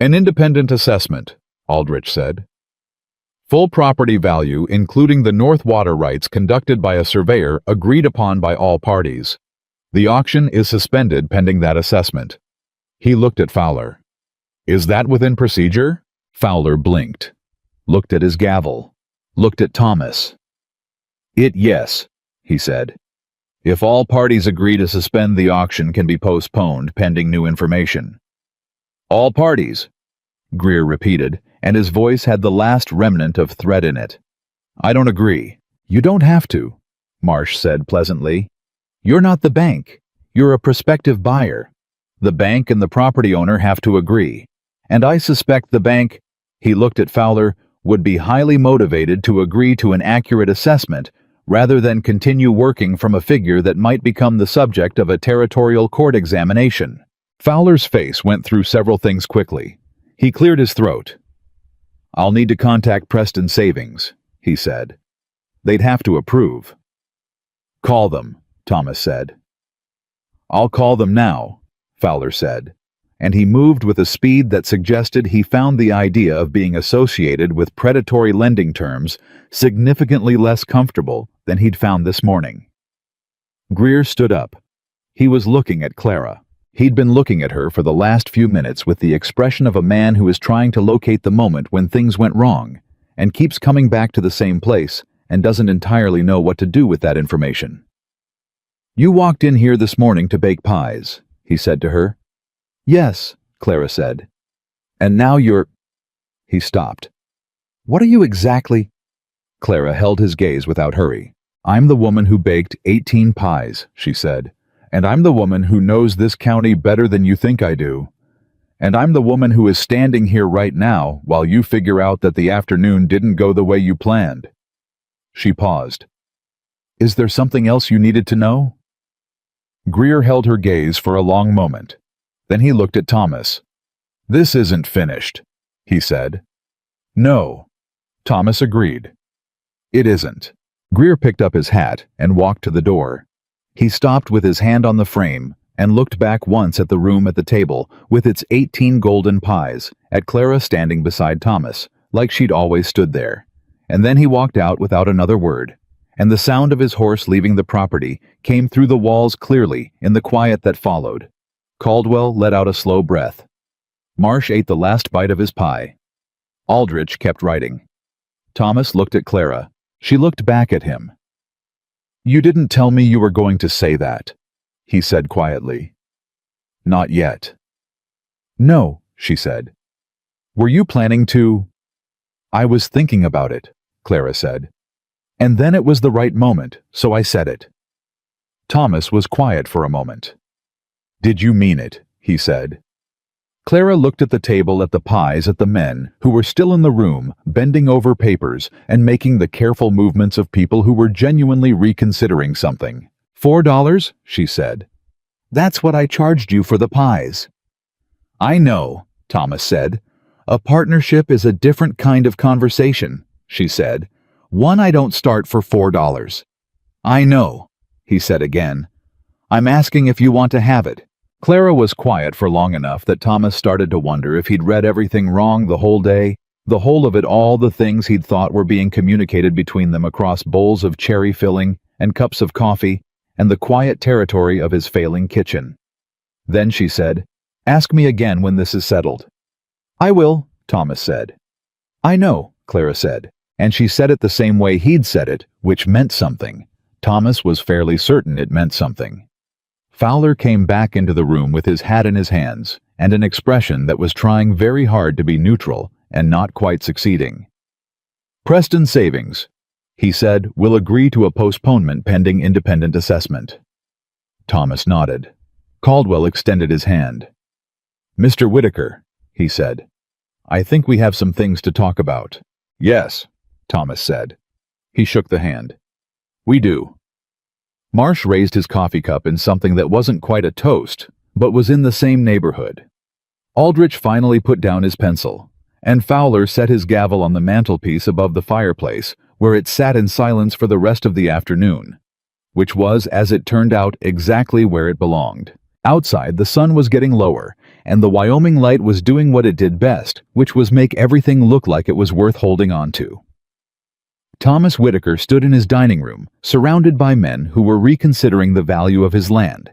"An independent assessment," Aldrich said. "Full property value, including the North Water rights conducted by a surveyor agreed upon by all parties. The auction is suspended pending that assessment." He looked at Fowler. "Is that within procedure?" Fowler blinked, looked at his gavel, looked at Thomas. Yes," he said. "If all parties agree to suspend, the auction can be postponed pending new information." "All parties," Greer repeated, and his voice had the last remnant of threat in it. "I don't agree." "You don't have to," Marsh said pleasantly. "You're not the bank. You're a prospective buyer. The bank and the property owner have to agree. And I suspect the bank," he looked at Fowler, "would be highly motivated to agree to an accurate assessment rather than continue working from a figure that might become the subject of a territorial court examination." Fowler's face went through several things quickly. He cleared his throat. "I'll need to contact Preston Savings," he said. "They'd have to approve." "Call them," Thomas said. "I'll call them now," Fowler said, and he moved with a speed that suggested he found the idea of being associated with predatory lending terms significantly less comfortable than he'd found this morning. Greer stood up. He was looking at Clara. He'd been looking at her for the last few minutes with the expression of a man who is trying to locate the moment when things went wrong, and keeps coming back to the same place and doesn't entirely know what to do with that information. "You walked in here this morning to bake pies," he said to her. "Yes," Clara said. "And now you're—" He stopped. "What are you exactly—" Clara held his gaze without hurry. "I'm the woman who baked 18 pies," she said. "And I'm the woman who knows this county better than you think I do. And I'm the woman who is standing here right now while you figure out that the afternoon didn't go the way you planned." She paused. "Is there something else you needed to know?" Greer held her gaze for a long moment. Then he looked at Thomas. "This isn't finished," he said. "No," Thomas agreed. "It isn't." Greer picked up his hat and walked to the door. He stopped with his hand on the frame and looked back once at the room at the table with its 18 golden pies, at Clara standing beside Thomas, like she'd always stood there. And then he walked out without another word, and the sound of his horse leaving the property came through the walls clearly in the quiet that followed. Caldwell let out a slow breath. Marsh ate the last bite of his pie. Aldrich kept writing. Thomas looked at Clara. She looked back at him. "You didn't tell me you were going to say that," he said quietly. "Not yet." "No," she said. "Were you planning to—" "I was thinking about it," Clara said. And then it was the right moment, so I said it. Thomas was quiet for a moment. "Did you mean it?" he said. Clara looked at the table, at the pies, at the men, who were still in the room, bending over papers and making the careful movements of people who were genuinely reconsidering something. $4, she said. "That's what I charged you for the pies." "I know," Thomas said. "A partnership is a different kind of conversation," she said. "One I don't start for $4. "I know," he said again. "I'm asking if you want to have it." Clara was quiet for long enough that Thomas started to wonder if he'd read everything wrong the whole day, the whole of it, all the things he'd thought were being communicated between them across bowls of cherry filling and cups of coffee and the quiet territory of his failing kitchen. Then she said, "Ask me again when this is settled." "I will," Thomas said. "I know," Clara said, and she said it the same way he'd said it, which meant something. Thomas was fairly certain it meant something. Fowler came back into the room with his hat in his hands and an expression that was trying very hard to be neutral and not quite succeeding. "Preston Savings," he said, "will agree to a postponement pending independent assessment." Thomas nodded. Caldwell extended his hand. "Mr. Whitaker," he said, "I think we have some things to talk about." "Yes," Thomas said. He shook the hand. "We do." Marsh raised his coffee cup in something that wasn't quite a toast, but was in the same neighborhood. Aldrich finally put down his pencil, and Fowler set his gavel on the mantelpiece above the fireplace, where it sat in silence for the rest of the afternoon, which was, as it turned out, exactly where it belonged. Outside, the sun was getting lower, and the Wyoming light was doing what it did best, which was make everything look like it was worth holding on to. Thomas Whitaker stood in his dining room, surrounded by men who were reconsidering the value of his land,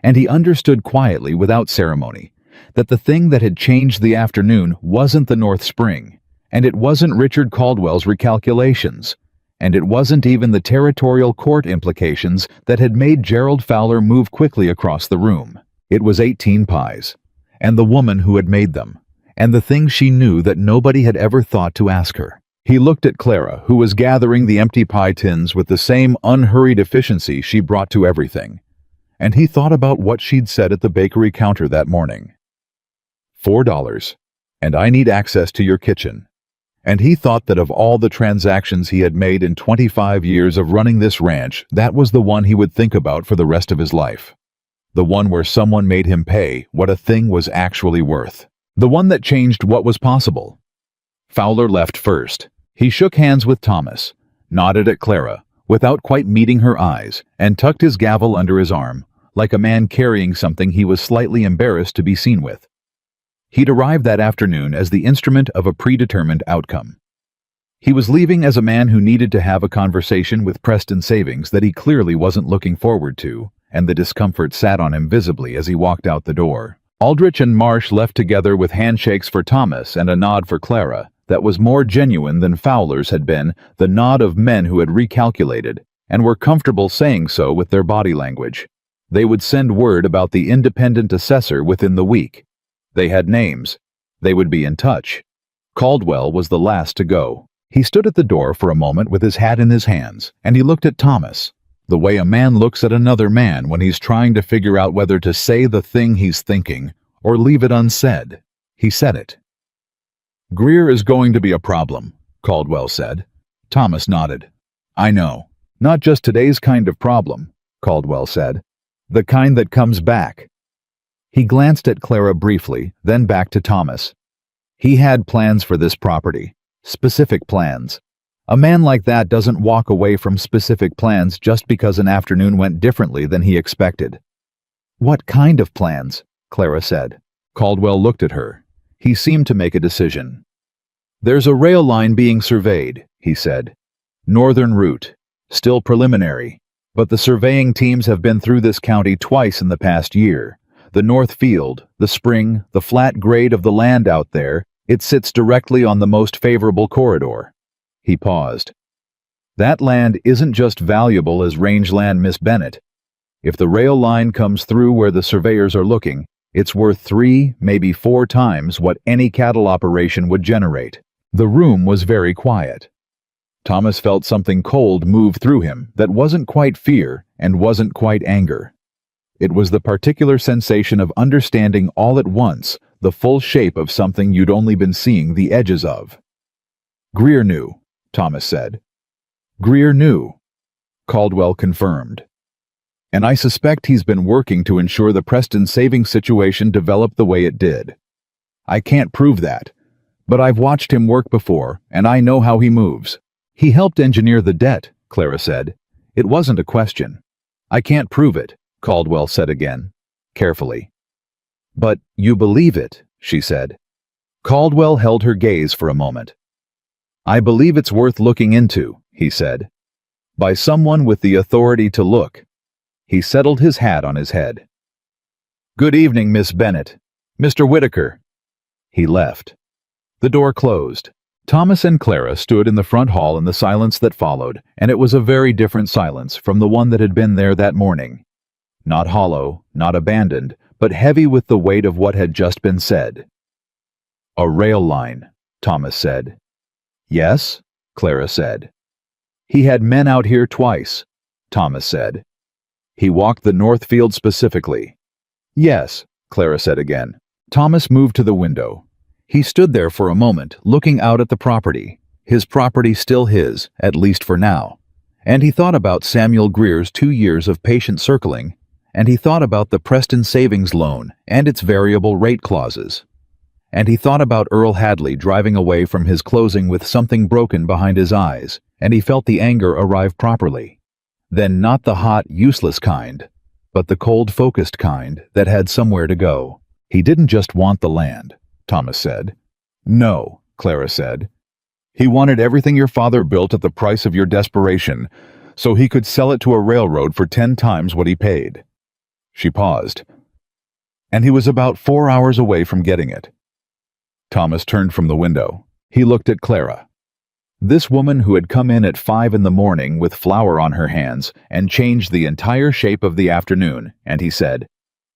and he understood quietly, without ceremony, that the thing that had changed the afternoon wasn't the North Spring, and it wasn't Richard Caldwell's recalculations, and it wasn't even the territorial court implications that had made Gerald Fowler move quickly across the room. It was 18 pies, and the woman who had made them, and the thing she knew that nobody had ever thought to ask her. He looked at Clara, who was gathering the empty pie tins with the same unhurried efficiency she brought to everything, and he thought about what she'd said at the bakery counter that morning. $4, and I need access to your kitchen. And he thought that of all the transactions he had made in 25 years of running this ranch, that was the one he would think about for the rest of his life. The one where someone made him pay what a thing was actually worth. The one that changed what was possible. Fowler left first. He shook hands with Thomas, nodded at Clara, without quite meeting her eyes, and tucked his gavel under his arm, like a man carrying something he was slightly embarrassed to be seen with. He'd arrived that afternoon as the instrument of a predetermined outcome. He was leaving as a man who needed to have a conversation with Preston Savings that he clearly wasn't looking forward to, and the discomfort sat on him visibly as he walked out the door. Aldrich and Marsh left together with handshakes for Thomas and a nod for Clara that was more genuine than Fowler's had been, the nod of men who had recalculated and were comfortable saying so with their body language. They would send word about the independent assessor within the week. They had names. They would be in touch. Caldwell was the last to go. He stood at the door for a moment with his hat in his hands, and he looked at Thomas, the way a man looks at another man when he's trying to figure out whether to say the thing he's thinking or leave it unsaid. He said it. "Greer is going to be a problem," Caldwell said. Thomas nodded. "I know. Not just today's kind of problem," Caldwell said. "The kind that comes back." He glanced at Clara briefly, then back to Thomas. He had plans for this property. Specific plans. A man like that doesn't walk away from specific plans just because an afternoon went differently than he expected. "What kind of plans?" Clara said. Caldwell looked at her. He seemed to make a decision. "There's a rail line being surveyed," he said. "Northern route. Still preliminary. But the surveying teams have been through this county twice in the past year. The North Field, the spring, the flat grade of the land out there, it sits directly on the most favorable corridor." He paused. "That land isn't just valuable as rangeland, Miss Bennett. If the rail line comes through where the surveyors are looking, it's worth 3, maybe 4 times what any cattle operation would generate." The room was very quiet. Thomas felt something cold move through him that wasn't quite fear and wasn't quite anger. It was the particular sensation of understanding all at once the full shape of something you'd only been seeing the edges of. "Greer knew," Thomas said. "Greer knew," Caldwell confirmed. "And I suspect he's been working to ensure the Preston savings situation developed the way it did. I can't prove that, but I've watched him work before, and I know how he moves." "He helped engineer the debt," Clara said. "It wasn't a question." "I can't prove it," Caldwell said again, carefully. "But you believe it," she said. Caldwell held her gaze for a moment. "I believe it's worth looking into," he said. "By someone with the authority to look." He settled his hat on his head. "Good evening, Miss Bennett. Mr. Whitaker." He left. The door closed. Thomas and Clara stood in the front hall in the silence that followed, and it was a very different silence from the one that had been there that morning. Not hollow, not abandoned, but heavy with the weight of what had just been said. "A rail line," Thomas said. "Yes," Clara said. "He had men out here twice," Thomas said. "He walked the Northfield specifically." "Yes," Clara said again. Thomas moved to the window. He stood there for a moment, looking out at the property, his property still his, at least for now. And he thought about Samuel Greer's 2 years of patient circling, and he thought about the Preston Savings Loan and its variable rate clauses. And he thought about Earl Hadley driving away from his closing with something broken behind his eyes, and he felt the anger arrive properly. Then not the hot, useless kind, but the cold, focused kind that had somewhere to go. He didn't just want the land, Thomas said. "No," Clara said. "He wanted everything your father built at the price of your desperation, so he could sell it to a railroad for 10 times what he paid." She paused. "And he was about 4 hours away from getting it." Thomas turned from the window. He looked at Clara. This woman who had come in at 5 in the morning with flour on her hands and changed the entire shape of the afternoon, and he said,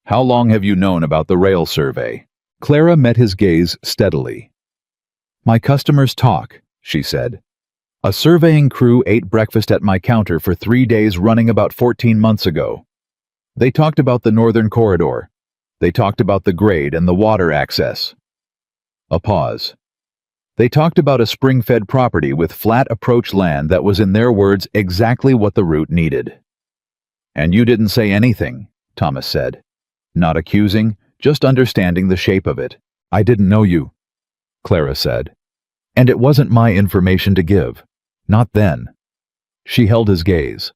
"How long have you known about the rail survey?" Clara met his gaze steadily. "My customers talk," she said. "A surveying crew ate breakfast at my counter for 3 days running about 14 months ago. They talked about the Northern Corridor. They talked about the grade and the water access." A pause. "They talked about a spring-fed property with flat approach land that was, in their words, exactly what the route needed." "And you didn't say anything," Thomas said. Not accusing, just understanding the shape of it. "I didn't know you," Clara said. "And it wasn't my information to give. Not then." She held his gaze.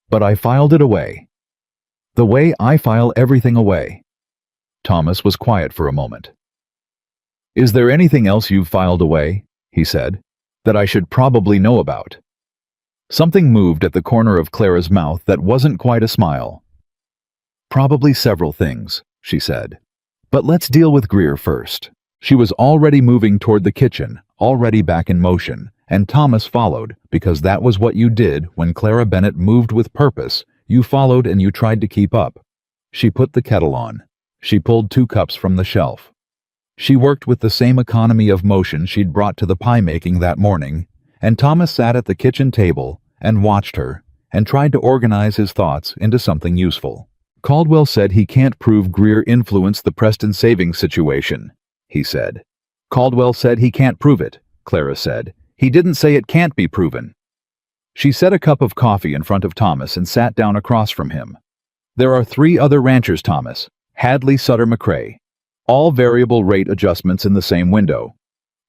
"But I filed it away. The way I file everything away." Thomas was quiet for a moment. "Is there anything else you've filed away," he said, "that I should probably know about?" Something moved at the corner of Clara's mouth that wasn't quite a smile. "Probably several things," she said. "But let's deal with Greer first." She was already moving toward the kitchen, already back in motion, and Thomas followed, because that was what you did when Clara Bennett moved with purpose. You followed and you tried to keep up. She put the kettle on. She pulled 2 cups from the shelf. She worked with the same economy of motion she'd brought to the pie-making that morning, and Thomas sat at the kitchen table and watched her and tried to organize his thoughts into something useful. "Caldwell said he can't prove Greer influenced the Preston savings situation," he said. "Caldwell said he can't prove it," Clara said. "He didn't say it can't be proven." She set a cup of coffee in front of Thomas and sat down across from him. "There are 3 other ranchers, Thomas. Hadley, Sutter, McCrae. All variable rate adjustments in the same window.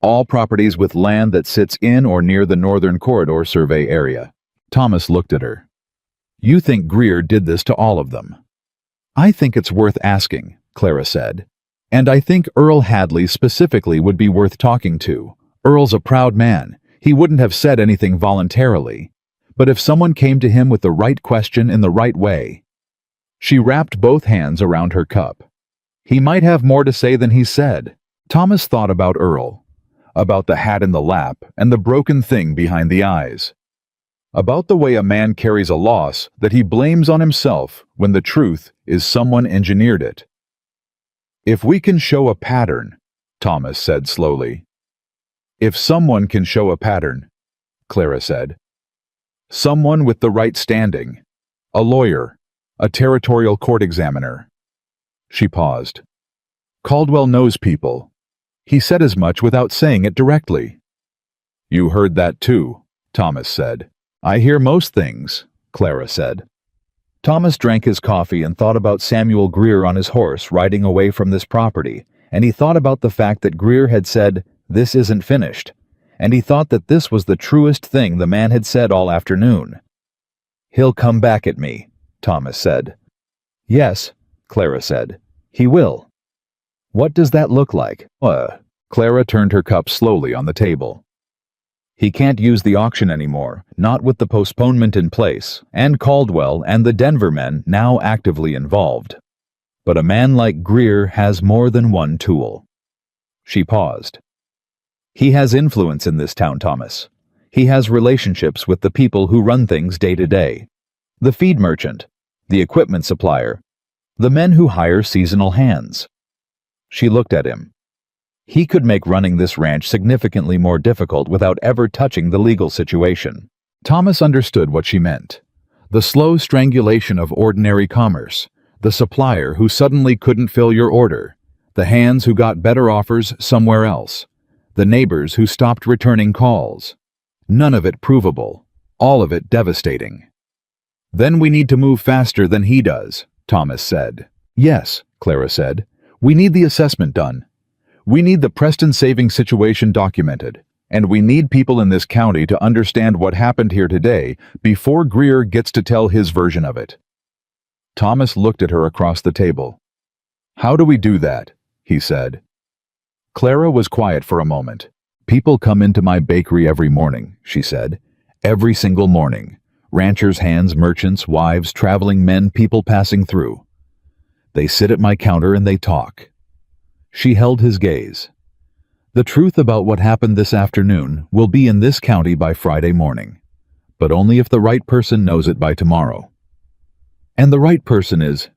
All properties with land that sits in or near the Northern Corridor survey area." Thomas looked at her. "You think Greer did this to all of them?" "I think it's worth asking," Clara said. "And I think Earl Hadley specifically would be worth talking to. Earl's a proud man. He wouldn't have said anything voluntarily. But if someone came to him with the right question in the right way..." She wrapped both hands around her cup. "He might have more to say than he said." Thomas thought about Earl, about the hat in the lap and the broken thing behind the eyes, about the way a man carries a loss that he blames on himself when the truth is someone engineered it. "If we can show a pattern," Thomas said slowly. "If someone can show a pattern, Clara said. Someone with the right standing. A lawyer. A territorial court examiner. She paused. Caldwell knows people. He said as much without saying it directly. You heard that too, Thomas said. I hear most things, Clara said. Thomas drank his coffee and thought about Samuel Greer on his horse riding away from this property, and he thought about the fact that Greer had said, "This isn't finished," and he thought that this was the truest thing the man had said all afternoon. He'll come back at me, Thomas said. Yes, Clara said. He will. What does that look like? Clara turned her cup slowly on the table. He can't use the auction anymore, not with the postponement in place, and Caldwell and the Denver men now actively involved. But a man like Greer has more than one tool. She paused. He has influence in this town, Thomas. He has relationships with the people who run things day to day. The feed merchant, the equipment supplier, the men who hire seasonal hands. She looked at him. He could make running this ranch significantly more difficult without ever touching the legal situation. Thomas understood what she meant. The slow strangulation of ordinary commerce, the supplier who suddenly couldn't fill your order, the hands who got better offers somewhere else, the neighbors who stopped returning calls. None of it provable, all of it devastating. Then we need to move faster than he does, Thomas said. Yes, Clara said. We need the assessment done. We need the Preston Savings situation documented, and we need people in this county to understand what happened here today before Greer gets to tell his version of it. Thomas looked at her across the table. How do we do that? He said. Clara was quiet for a moment. People come into my bakery every morning, she said. Every single morning. Ranchers' hands, merchants, wives, traveling men, people passing through. They sit at my counter and they talk. She held his gaze. The truth about what happened this afternoon will be in this county by Friday morning, but only if the right person knows it by tomorrow. And the right person is,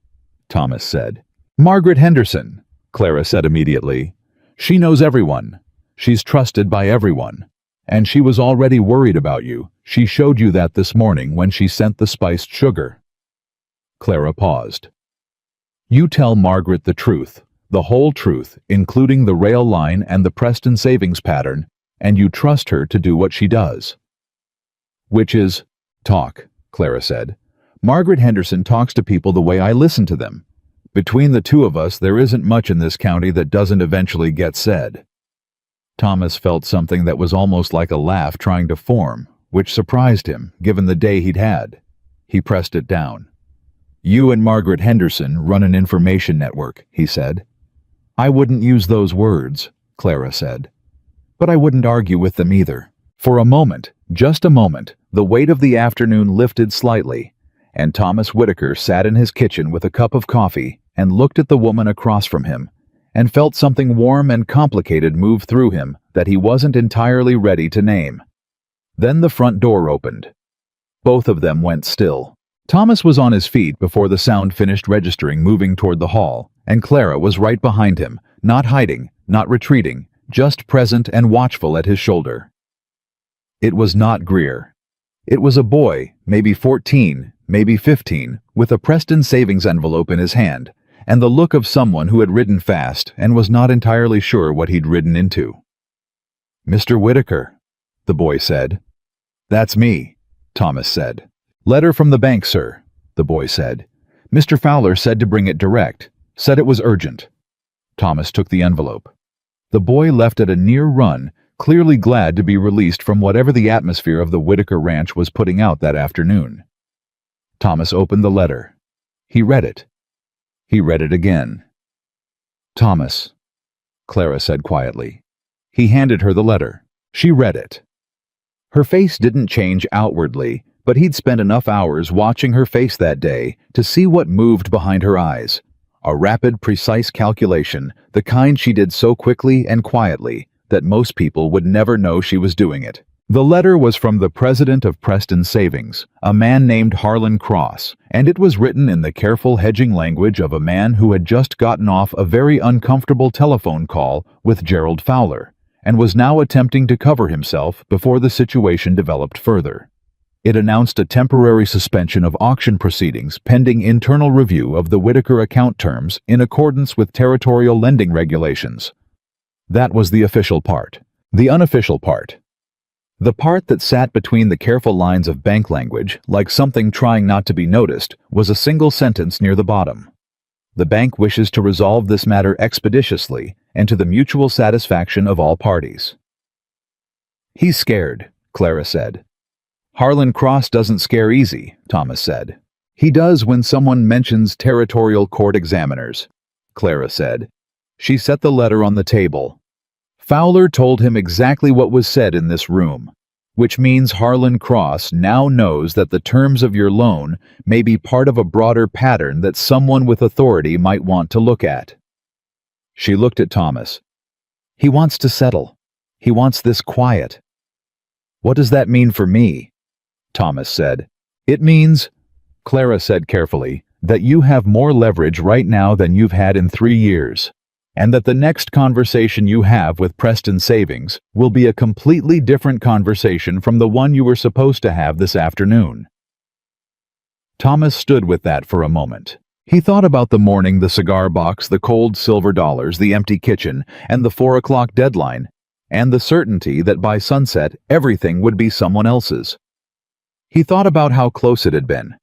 Thomas said. Margaret Henderson, Clara said immediately. She knows everyone. She's trusted by everyone. And she was already worried about you. She showed you that this morning when she sent the spiced sugar. Clara paused. You tell Margaret the truth. The whole truth, including the rail line and the Preston Savings pattern, and you trust her to do what she does. Which is, talk, Clara said. Margaret Henderson talks to people the way I listen to them. Between the two of us, there isn't much in this county that doesn't eventually get said. Thomas felt something that was almost like a laugh trying to form, which surprised him, given the day he'd had. He pressed it down. You and Margaret Henderson run an information network, he said. I wouldn't use those words, Clara said. But I wouldn't argue with them either. For a moment, just a moment, the weight of the afternoon lifted slightly, and Thomas Whitaker sat in his kitchen with a cup of coffee and looked at the woman across from him, and felt something warm and complicated move through him that he wasn't entirely ready to name. Then the front door opened. Both of them went still. Thomas was on his feet before the sound finished registering, moving toward the hall, and Clara was right behind him, not hiding, not retreating, just present and watchful at his shoulder. It was not Greer. It was a boy, maybe 14, maybe 15, with a Preston Savings envelope in his hand, and the look of someone who had ridden fast and was not entirely sure what he'd ridden into. Mr. Whitaker, the boy said. That's me, Thomas said. Letter from the bank, sir, the boy said. Mr. Fowler said to bring it direct. Said it was urgent. Thomas took the envelope. The boy left at a near run, clearly glad to be released from whatever the atmosphere of the Whitaker Ranch was putting out that afternoon. Thomas opened the letter. He read it. He read it again. Thomas, Clara said quietly. He handed her the letter. She read it. Her face didn't change outwardly, but he'd spent enough hours watching her face that day to see what moved behind her eyes. A rapid, precise calculation, the kind she did so quickly and quietly that most people would never know she was doing it. The letter was from the president of Preston Savings, a man named Harlan Cross, and it was written in the careful hedging language of a man who had just gotten off a very uncomfortable telephone call with Gerald Fowler, and was now attempting to cover himself before the situation developed further. It announced a temporary suspension of auction proceedings pending internal review of the Whitaker account terms in accordance with territorial lending regulations. That was the official part. The unofficial part. The part that sat between the careful lines of bank language, like something trying not to be noticed, was a single sentence near the bottom. The bank wishes to resolve this matter expeditiously and to the mutual satisfaction of all parties. He's scared, Clara said. Harlan Cross doesn't scare easy, Thomas said. He does when someone mentions territorial court examiners, Clara said. She set the letter on the table. Fowler told him exactly what was said in this room, which means Harlan Cross now knows that the terms of your loan may be part of a broader pattern that someone with authority might want to look at. She looked at Thomas. He wants to settle. He wants this quiet. What does that mean for me? Thomas said. It means, Clara said carefully, that you have more leverage right now than you've had in 3 years, and that the next conversation you have with Preston Savings will be a completely different conversation from the one you were supposed to have this afternoon. Thomas stood with that for a moment. He thought about the morning, the cigar box, the cold silver dollars, the empty kitchen, and the 4 o'clock deadline, and the certainty that by sunset everything would be someone else's. He thought about how close it had been,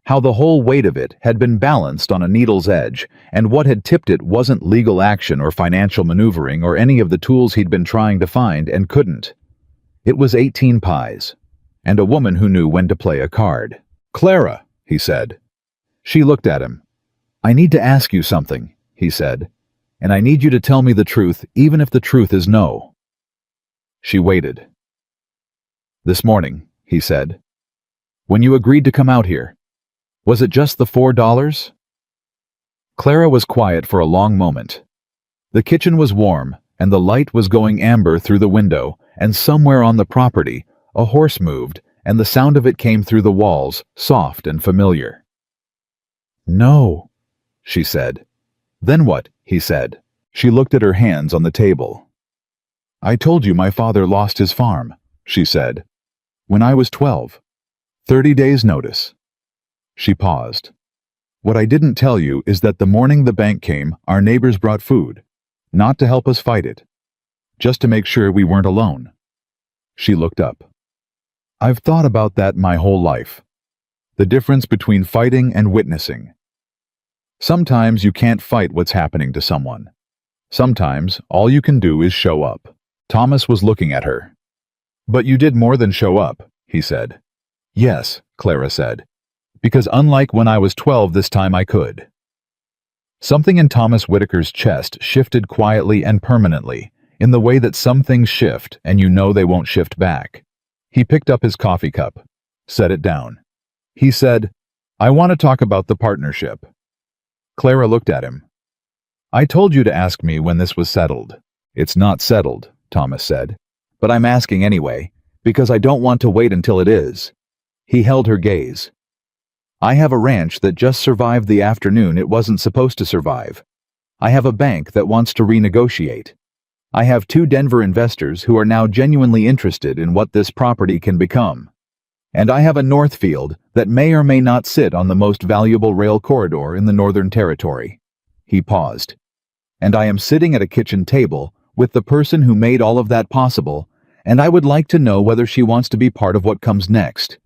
how the whole weight of it had been balanced on a needle's edge, and what had tipped it wasn't legal action or financial maneuvering or any of the tools he'd been trying to find and couldn't. It was 18 pies, and a woman who knew when to play a card. Clara, he said. She looked at him. I need to ask you something, he said, and I need you to tell me the truth, even if the truth is no. She waited. This morning, he said, when you agreed to come out here, was it just the $4? Clara was quiet for a long moment. The kitchen was warm, and the light was going amber through the window, and somewhere on the property, a horse moved, and the sound of it came through the walls, soft and familiar. No, she said. Then what? He said. She looked at her hands on the table. I told you my father lost his farm, she said. When I was 12. 30 days' notice. She paused. What I didn't tell you is that the morning the bank came, our neighbors brought food, not to help us fight it, just to make sure we weren't alone. She looked up. I've thought about that my whole life. The difference between fighting and witnessing. Sometimes you can't fight what's happening to someone. Sometimes all you can do is show up. Thomas was looking at her. But you did more than show up, he said. Yes, Clara said. Because unlike when I was 12, this time I could. Something in Thomas Whitaker's chest shifted quietly and permanently, in the way that some things shift and you know they won't shift back. He picked up his coffee cup, set it down. He said, I want to talk about the partnership. Clara looked at him. I told you to ask me when this was settled. It's not settled, Thomas said, but I'm asking anyway, because I don't want to wait until it is. He held her gaze. I have a ranch that just survived the afternoon it wasn't supposed to survive. I have a bank that wants to renegotiate. I have 2 Denver investors who are now genuinely interested in what this property can become. And I have a Northfield that may or may not sit on the most valuable rail corridor in the Northern Territory. He paused. And I am sitting at a kitchen table with the person who made all of that possible, and I would like to know whether she wants to be part of what comes next.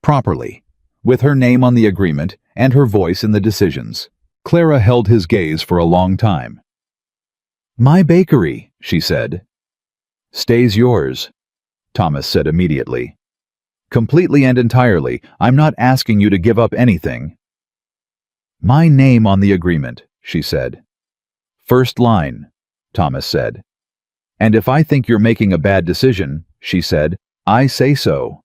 Properly, with her name on the agreement and her voice in the decisions. Clara held his gaze for a long time. My bakery, she said. Stays yours, Thomas said immediately. Completely and entirely, I'm not asking you to give up anything. My name on the agreement, she said. First line, Thomas said. And if I think you're making a bad decision, she said, I say so.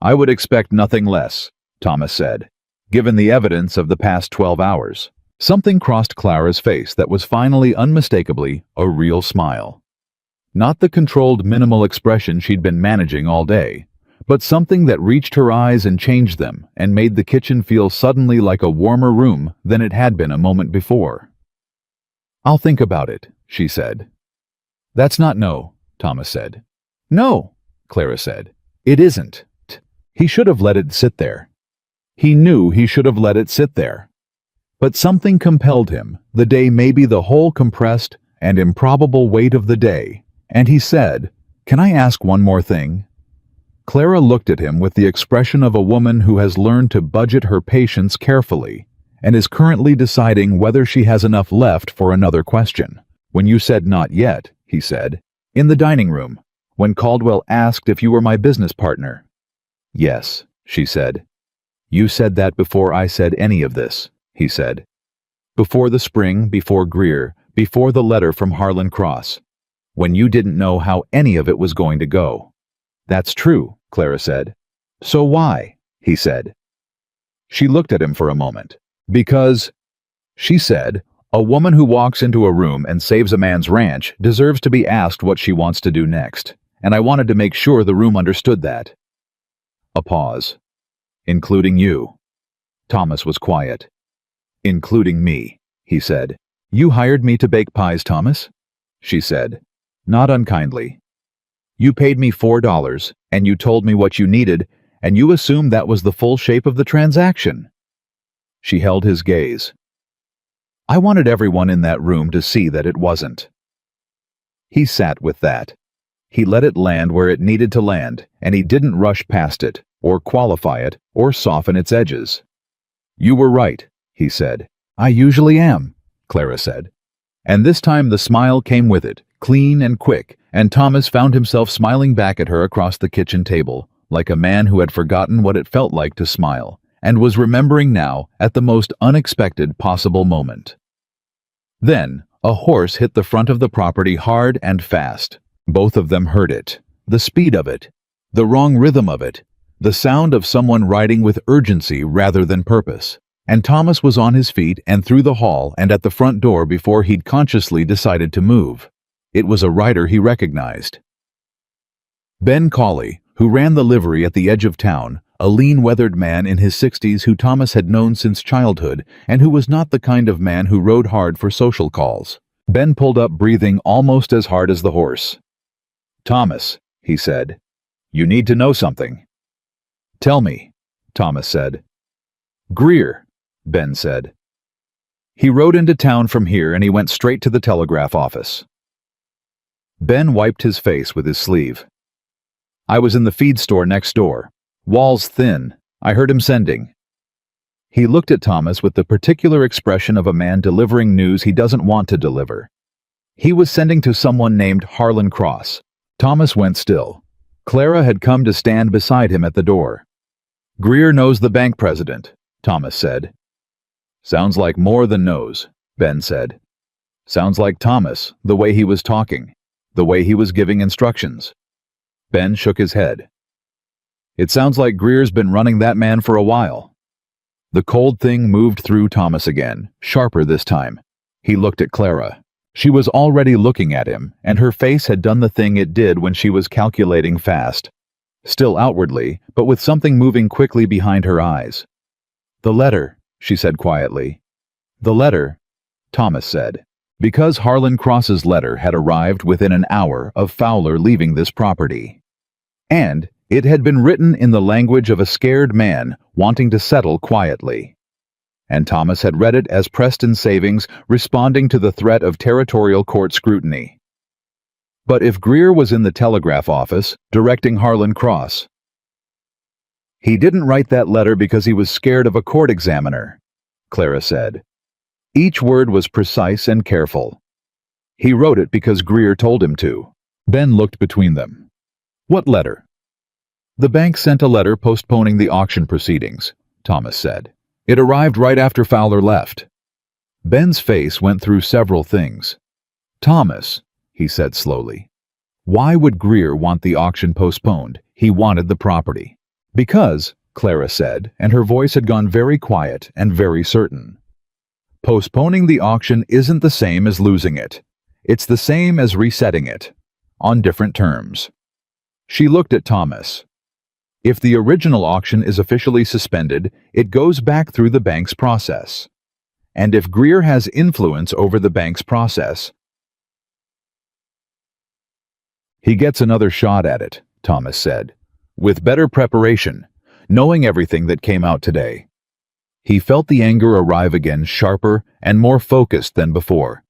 I would expect nothing less, Thomas said, given the evidence of the past 12 hours. Something crossed Clara's face that was finally unmistakably a real smile. Not the controlled minimal expression she'd been managing all day, but something that reached her eyes and changed them and made the kitchen feel suddenly like a warmer room than it had been a moment before. I'll think about it, she said. That's not no, Thomas said. No, Clara said. It isn't. He should have let it sit there. He knew he should have let it sit there. But something compelled him, the day, maybe the whole compressed and improbable weight of the day, and he said, "Can I ask one more thing?" Clara looked at him with the expression of a woman who has learned to budget her patience carefully and is currently deciding whether she has enough left for another question. "When you said not yet," he said, "in the dining room, when Caldwell asked if you were my business partner." "Yes," she said. "You said that before I said any of this," he said. "Before the spring, before Greer, before the letter from Harlan Cross, when you didn't know how any of it was going to go." "That's true," Clara said. "So why?" he said. She looked at him for a moment. "Because," she said, "a woman who walks into a room and saves a man's ranch deserves to be asked what she wants to do next, and I wanted to make sure the room understood that." A pause. "Including you." Thomas was quiet. "Including me," he said. "You hired me to bake pies, Thomas?" she said, not unkindly. "You paid me $4, and you told me what you needed, and you assumed that was the full shape of the transaction." She held his gaze. "I wanted everyone in that room to see that it wasn't." He sat with that. He let it land where it needed to land, and he didn't rush past it, or qualify it, or soften its edges. "You were right," he said. "I usually am," Clara said. And this time the smile came with it, clean and quick, and Thomas found himself smiling back at her across the kitchen table, like a man who had forgotten what it felt like to smile, and was remembering now at the most unexpected possible moment. Then, a horse hit the front of the property hard and fast. Both of them heard it, the speed of it, the wrong rhythm of it, the sound of someone riding with urgency rather than purpose. And Thomas was on his feet and through the hall and at the front door before he'd consciously decided to move. It was a rider he recognized. Ben Cawley, who ran the livery at the edge of town, a lean, weathered man in his 60s who Thomas had known since childhood and who was not the kind of man who rode hard for social calls. Ben pulled up, breathing almost as hard as the horse. "Thomas," he said, "you need to know something." "Tell me," Thomas said. "Greer," Ben said. "He rode into town from here and he went straight to the telegraph office." Ben wiped his face with his sleeve. "I was in the feed store next door. Walls thin. I heard him sending." He looked at Thomas with the particular expression of a man delivering news he doesn't want to deliver. He was sending to someone named Harlan Cross. Thomas went still. Clara had come to stand beside him at the door. "Greer knows the bank president," Thomas said. "Sounds like more than knows," Ben said. "Sounds like Thomas, the way he was talking, the way he was giving instructions." Ben shook his head. "It sounds like Greer's been running that man for a while." The cold thing moved through Thomas again, sharper this time. He looked at Clara. She was already looking at him, and her face had done the thing it did when she was calculating fast. Still outwardly, but with something moving quickly behind her eyes. "The letter," she said quietly. "The letter," Thomas said, because Harlan Cross's letter had arrived within an hour of Fowler leaving this property. And it had been written in the language of a scared man wanting to settle quietly. And Thomas had read it as Preston Savings responding to the threat of territorial court scrutiny. But if Greer was in the telegraph office, directing Harlan Cross, "He didn't write that letter because he was scared of a court examiner," Clara said. Each word was precise and careful. "He wrote it because Greer told him to." Ben looked between them. "What letter?" "The bank sent a letter postponing the auction proceedings," Thomas said. "It arrived right after Fowler left." Ben's face went through several things. "Thomas," he said slowly, "why would Greer want the auction postponed? He wanted the property." "Because," Clara said, and her voice had gone very quiet and very certain, "postponing the auction isn't the same as losing it. It's the same as resetting it, on different terms." She looked at Thomas. "If the original auction is officially suspended, it goes back through the bank's process. And if Greer has influence over the bank's process, He gets another shot at it, Thomas said, with better preparation, knowing everything that came out today. He felt the anger arrive again, sharper and more focused than before.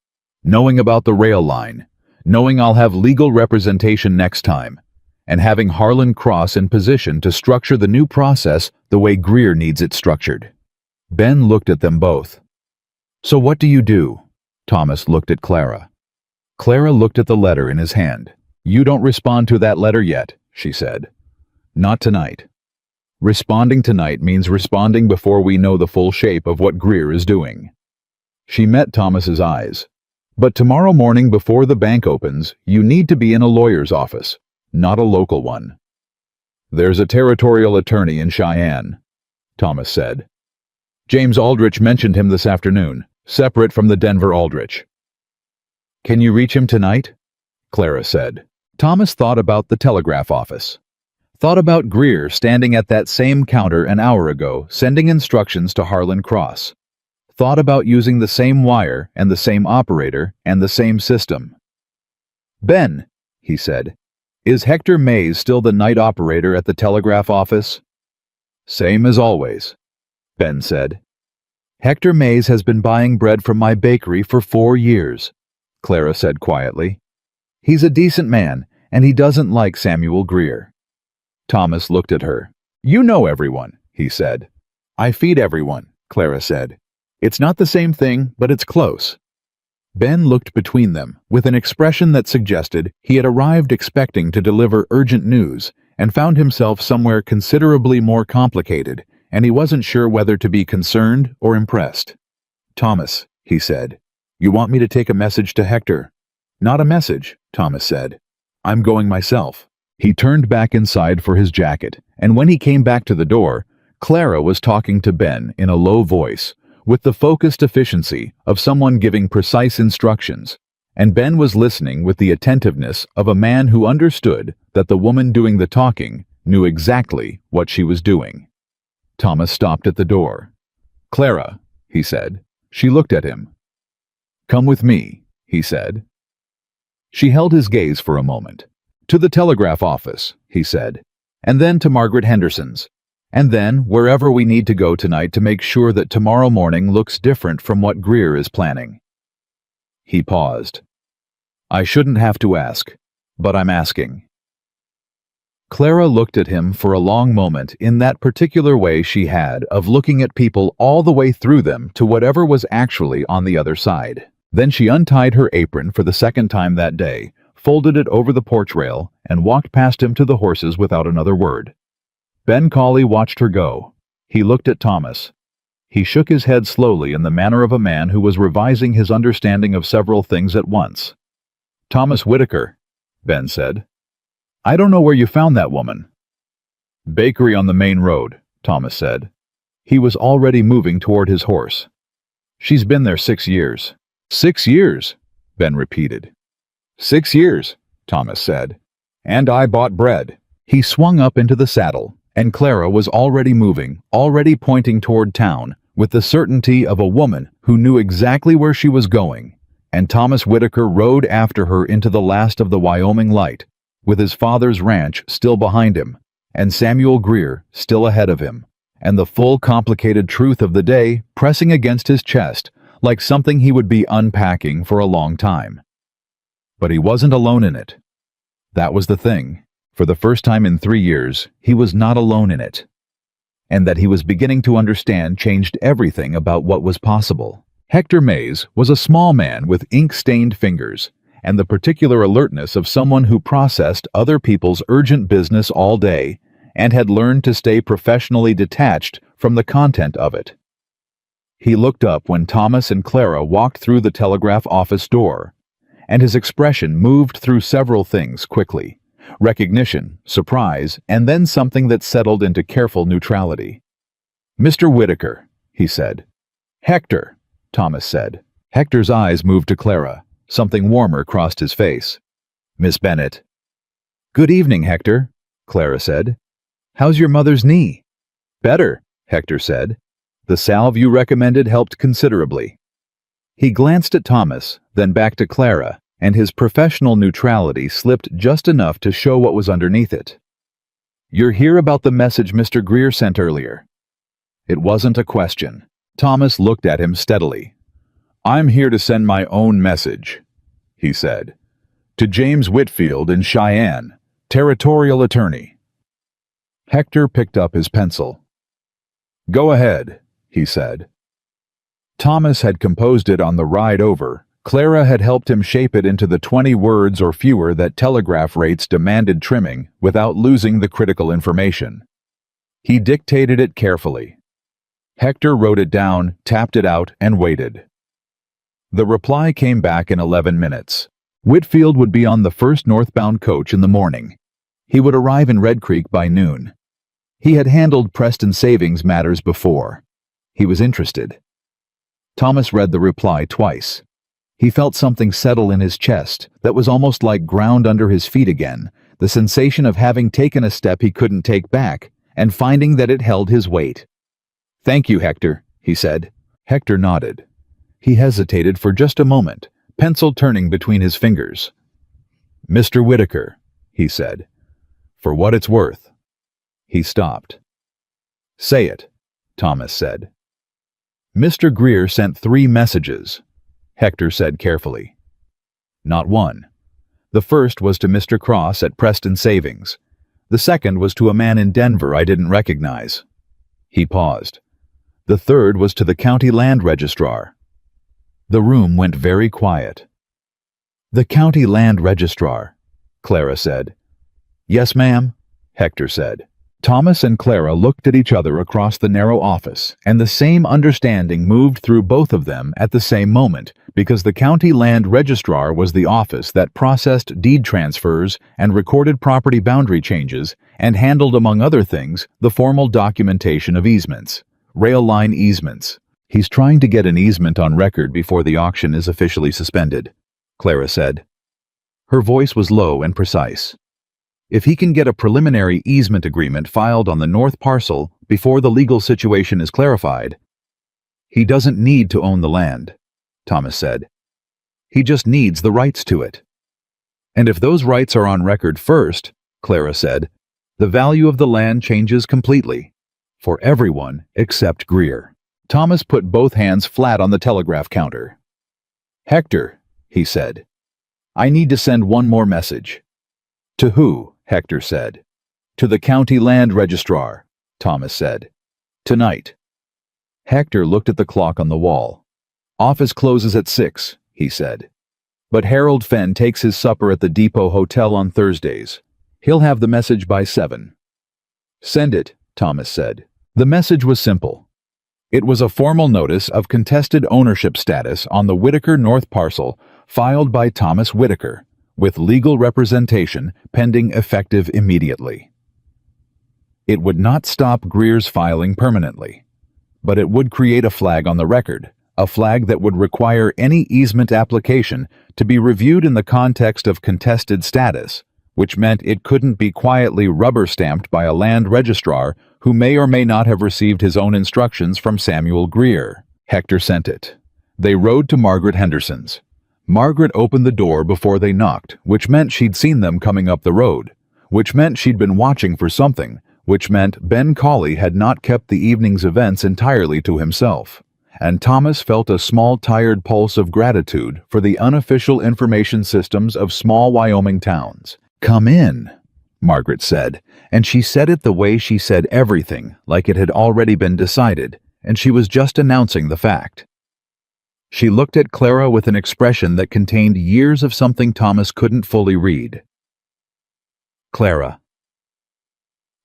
Knowing about the rail line, knowing I'll have legal representation next time, and having Harlan Cross in position to structure the new process the way Greer needs it structured. Ben looked at them both. So what do you do? Thomas looked at Clara. Clara looked at the letter in his hand. You don't respond to that letter yet, she said. Not tonight. Responding tonight means responding before we know the full shape of what Greer is doing. She met Thomas's eyes. But tomorrow morning before the bank opens, you need to be in a lawyer's office, not a local one. There's a territorial attorney in Cheyenne, Thomas said. James Aldrich mentioned him this afternoon, separate from the Denver Aldrich. Can you reach him tonight? Clara said. Thomas thought about the telegraph office. Thought about Greer standing at that same counter an hour ago, sending instructions to Harlan Cross. Thought about using the same wire and the same operator and the same system. Ben, he said, is Hector Mays still the night operator at the telegraph office? Same as always, Ben said. Hector Mays has been buying bread from my bakery for 4 years, Clara said quietly. He's a decent man, and he doesn't like Samuel Greer. Thomas looked at her. You know everyone, he said. I feed everyone, Clara said. It's not the same thing, but it's close. Ben looked between them, with an expression that suggested he had arrived expecting to deliver urgent news and found himself somewhere considerably more complicated, and he wasn't sure whether to be concerned or impressed. Thomas, he said, you want me to take a message to Hector? Not a message, Thomas said. I'm going myself. He turned back inside for his jacket, and when he came back to the door, Clara was talking to Ben in a low voice, with the focused efficiency of someone giving precise instructions, and Ben was listening with the attentiveness of a man who understood that the woman doing the talking knew exactly what she was doing. Thomas stopped at the door. Clara, he said. She looked at him. Come with me, he said. She held his gaze for a moment. To the telegraph office, he said, and then to Margaret Henderson's. And then, wherever we need to go tonight to make sure that tomorrow morning looks different from what Greer is planning. He paused. I shouldn't have to ask, but I'm asking. Clara looked at him for a long moment in that particular way she had of looking at people all the way through them to whatever was actually on the other side. Then she untied her apron for the second time that day, folded it over the porch rail, and walked past him to the horses without another word. Ben Cawley watched her go. He looked at Thomas. He shook his head slowly in the manner of a man who was revising his understanding of several things at once. Thomas Whitaker, Ben said. I don't know where you found that woman. Bakery on the main road, Thomas said. He was already moving toward his horse. She's been there 6 years. 6 years, Ben repeated. 6 years, Thomas said. And I bought bread. He swung up into the saddle, and Clara was already moving, already pointing toward town, with the certainty of a woman who knew exactly where she was going, and Thomas Whitaker rode after her into the last of the Wyoming light, with his father's ranch still behind him, and Samuel Greer still ahead of him, and the full complicated truth of the day pressing against his chest like something he would be unpacking for a long time. But he wasn't alone in it. That was the thing. For the first time in 3 years, he was not alone in it. And that he was beginning to understand changed everything about what was possible. Hector Mays was a small man with ink-stained fingers, and the particular alertness of someone who processed other people's urgent business all day and had learned to stay professionally detached from the content of it. He looked up when Thomas and Clara walked through the telegraph office door, and his expression moved through several things quickly. Recognition, surprise, and then something that settled into careful neutrality. Mr. Whitaker, he said. Hector, Thomas said. Hector's eyes moved to Clara. Something warmer crossed his face. Miss Bennett. Good evening, Hector, Clara said. How's your mother's knee? Better, Hector said. The salve you recommended helped considerably. He glanced at Thomas, then back to Clara, and his professional neutrality slipped just enough to show what was underneath it. "You're here about the message Mr. Greer sent earlier." It wasn't a question. Thomas looked at him steadily. "I'm here to send my own message," he said. "To James Whitfield in Cheyenne, territorial attorney." Hector picked up his pencil. "Go ahead," he said. Thomas had composed it on the ride over. Clara had helped him shape it into the 20 words or fewer that telegraph rates demanded trimming without losing the critical information. He dictated it carefully. Hector wrote it down, tapped it out, and waited. The reply came back in 11 minutes. Whitfield would be on the first northbound coach in the morning. He would arrive in Red Creek by noon. He had handled Preston Savings matters before. He was interested. Thomas read the reply twice. He felt something settle in his chest that was almost like ground under his feet again, the sensation of having taken a step he couldn't take back, and finding that it held his weight. "Thank you, Hector," he said. Hector nodded. He hesitated for just a moment, pencil turning between his fingers. "Mr. Whitaker," he said. "For what it's worth." He stopped. "Say it," Thomas said. "Mr. Greer sent 3 messages," Hector said carefully. "Not one. The first was to Mr. Cross at Preston Savings. The second was to a man in Denver I didn't recognize." He paused. "The third was to the county land registrar." The room went very quiet. "The county land registrar," Clara said. "Yes, ma'am," Hector said. Thomas and Clara looked at each other across the narrow office, and the same understanding moved through both of them at the same moment, because the county land registrar was the office that processed deed transfers and recorded property boundary changes and handled, among other things, the formal documentation of easements, rail line easements. "He's trying to get an easement on record before the auction is officially suspended," Clara said. Her voice was low and precise. "If he can get a preliminary easement agreement filed on the north parcel before the legal situation is clarified—" "He doesn't need to own the land," Thomas said. "He just needs the rights to it." "And if those rights are on record first," Clara said, "the value of the land changes completely. For everyone except Greer." Thomas put both hands flat on the telegraph counter. "Hector," he said, "I need to send one more message." "To who?" Hector said. "To the county land registrar," Thomas said. "Tonight." Hector looked at the clock on the wall. "Office closes at 6, he said. "But Harold Fenn takes his supper at the Depot Hotel on Thursdays. He'll have the message by 7. "Send it," Thomas said. The message was simple. It was a formal notice of contested ownership status on the Whitaker North parcel filed by Thomas Whitaker, with legal representation pending effective immediately. It would not stop Greer's filing permanently, but it would create a flag on the record, a flag that would require any easement application to be reviewed in the context of contested status, which meant it couldn't be quietly rubber-stamped by a land registrar who may or may not have received his own instructions from Samuel Greer. Hector sent it. They rode to Margaret Henderson's. Margaret opened the door before they knocked, which meant she'd seen them coming up the road, which meant she'd been watching for something, which meant Ben Cawley had not kept the evening's events entirely to himself. And Thomas felt a small tired pulse of gratitude for the unofficial information systems of small Wyoming towns. "Come in," Margaret said, and she said it the way she said everything, like it had already been decided, and she was just announcing the fact. She looked at Clara with an expression that contained years of something Thomas couldn't fully read. "Clara."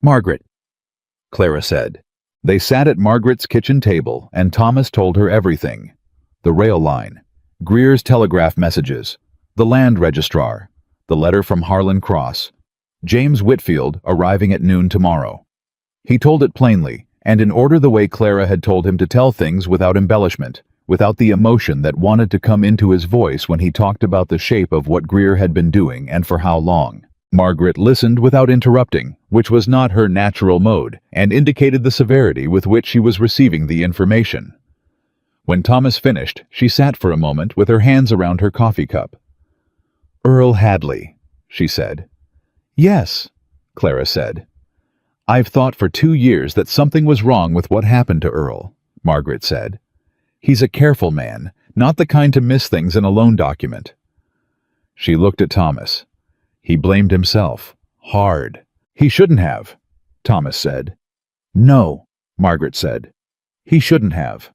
"Margaret," Clara said. They sat at Margaret's kitchen table, and Thomas told her everything. The rail line, Greer's telegraph messages, the land registrar, the letter from Harlan Cross, James Whitfield arriving at noon tomorrow. He told it plainly, and in order the way Clara had told him to tell things, without embellishment, without the emotion that wanted to come into his voice when he talked about the shape of what Greer had been doing and for how long. Margaret listened without interrupting, which was not her natural mode, and indicated the severity with which she was receiving the information. When Thomas finished, she sat for a moment with her hands around her coffee cup. Earl Hadley, she said. Yes, Clara said. I've thought for 2 years that something was wrong with what happened to Earl, Margaret said. He's a careful man, not the kind to miss things in a loan document. She looked at Thomas. He blamed himself. Hard. He shouldn't have, Thomas said. No, Margaret said. He shouldn't have.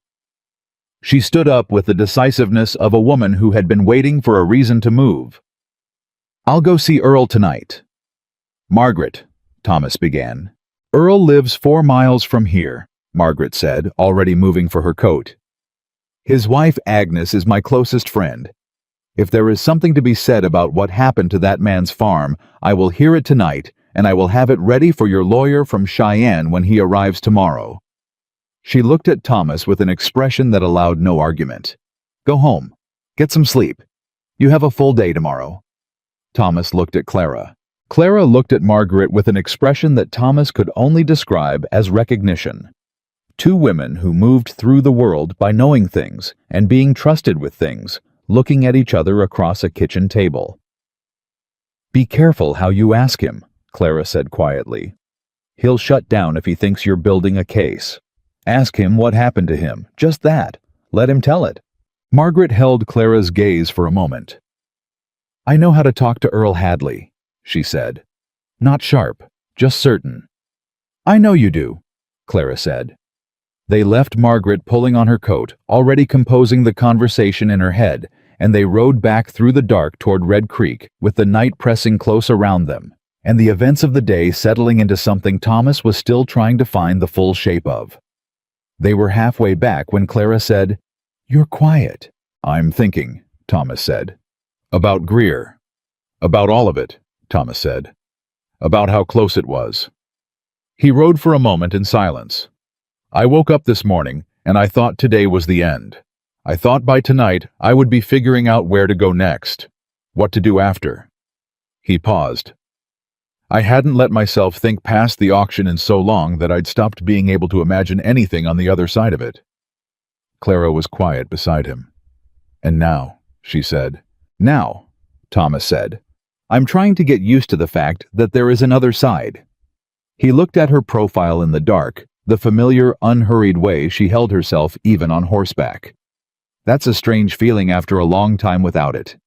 She stood up with the decisiveness of a woman who had been waiting for a reason to move. I'll go see Earl tonight. Margaret, Thomas began. Earl lives 4 miles from here, Margaret said, already moving for her coat. His wife Agnes is my closest friend. If there is something to be said about what happened to that man's farm, I will hear it tonight, and I will have it ready for your lawyer from Cheyenne when he arrives tomorrow. She looked at Thomas with an expression that allowed no argument. Go home. Get some sleep. You have a full day tomorrow. Thomas looked at Clara. Clara looked at Margaret with an expression that Thomas could only describe as recognition. 2 women who moved through the world by knowing things and being trusted with things, looking at each other across a kitchen table. Be careful how you ask him, Clara said quietly. He'll shut down if he thinks you're building a case. Ask him what happened to him, just that. Let him tell it. Margaret held Clara's gaze for a moment. I know how to talk to Earl Hadley, she said. Not sharp, just certain. I know you do, Clara said. They left Margaret pulling on her coat, already composing the conversation in her head, and they rode back through the dark toward Red Creek, with the night pressing close around them, and the events of the day settling into something Thomas was still trying to find the full shape of. They were halfway back when Clara said, You're quiet. I'm thinking, Thomas said. About Greer. About all of it, Thomas said. About how close it was. He rode for a moment in silence. I woke up this morning, and I thought today was the end. I thought by tonight I would be figuring out where to go next, what to do after. He paused. I hadn't let myself think past the auction in so long that I'd stopped being able to imagine anything on the other side of it. Clara was quiet beside him. And now, she said. Now, Thomas said. I'm trying to get used to the fact that there is another side. He looked at her profile in the dark, the familiar, unhurried way she held herself even on horseback. That's a strange feeling after a long time without it.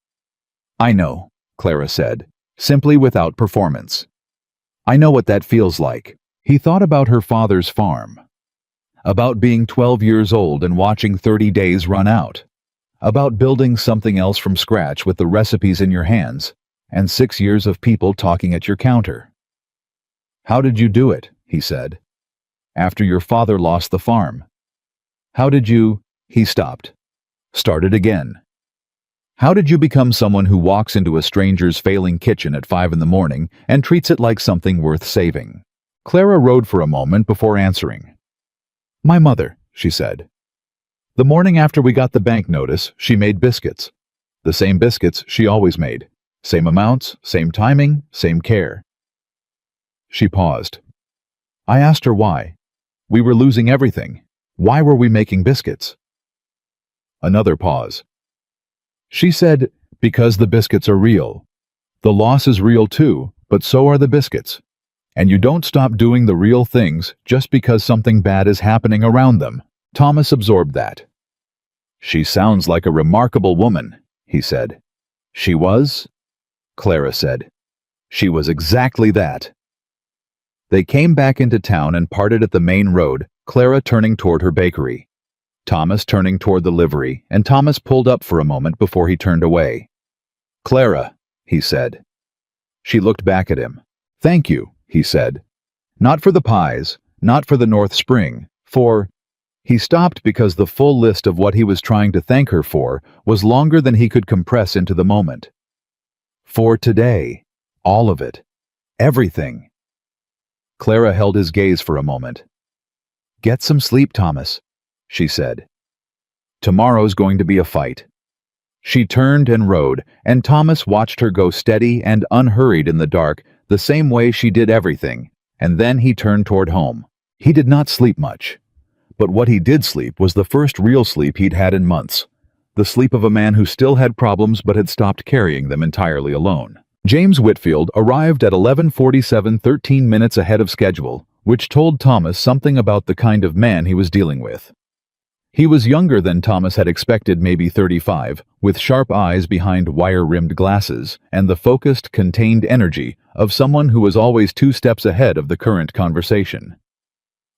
I know, Clara said, simply without performance. I know what that feels like. He thought about her father's farm. About being 12 years old and watching 30 days run out. About building something else from scratch with the recipes in your hands, and 6 years of people talking at your counter. How did you do it? He said. After your father lost the farm. How did you... He stopped. Started again. How did you become someone who walks into a stranger's failing kitchen at 5 in the morning and treats it like something worth saving? Clara rode for a moment before answering. My mother, she said. The morning after we got the bank notice, she made biscuits. The same biscuits she always made. Same amounts, same timing, same care. She paused. I asked her why. We were losing everything. Why were we making biscuits? Another pause. She said, because the biscuits are real. The loss is real too, but so are the biscuits. And you don't stop doing the real things just because something bad is happening around them. Thomas absorbed that. She sounds like a remarkable woman, he said. She was? Clara said. She was exactly that. They came back into town and parted at the main road, Clara turning toward her bakery. Thomas turning toward the livery, and Thomas pulled up for a moment before he turned away. Clara, he said. She looked back at him. Thank you, he said. Not for the pies, not for the North Spring, for... He stopped because the full list of what he was trying to thank her for was longer than he could compress into the moment. For today. All of it. Everything. Clara held his gaze for a moment. Get some sleep, Thomas, she said. Tomorrow's going to be a fight. She turned and rode, and Thomas watched her go steady and unhurried in the dark, the same way she did everything, and then he turned toward home. He did not sleep much. But what he did sleep was the first real sleep he'd had in months. the sleep of a man who still had problems but had stopped carrying them entirely alone. James Whitfield arrived at 11:47, 13 minutes ahead of schedule, which told Thomas something about the kind of man he was dealing with. He was younger than Thomas had expected, maybe 35, with sharp eyes behind wire-rimmed glasses and the focused, contained energy of someone who was always 2 steps ahead of the current conversation.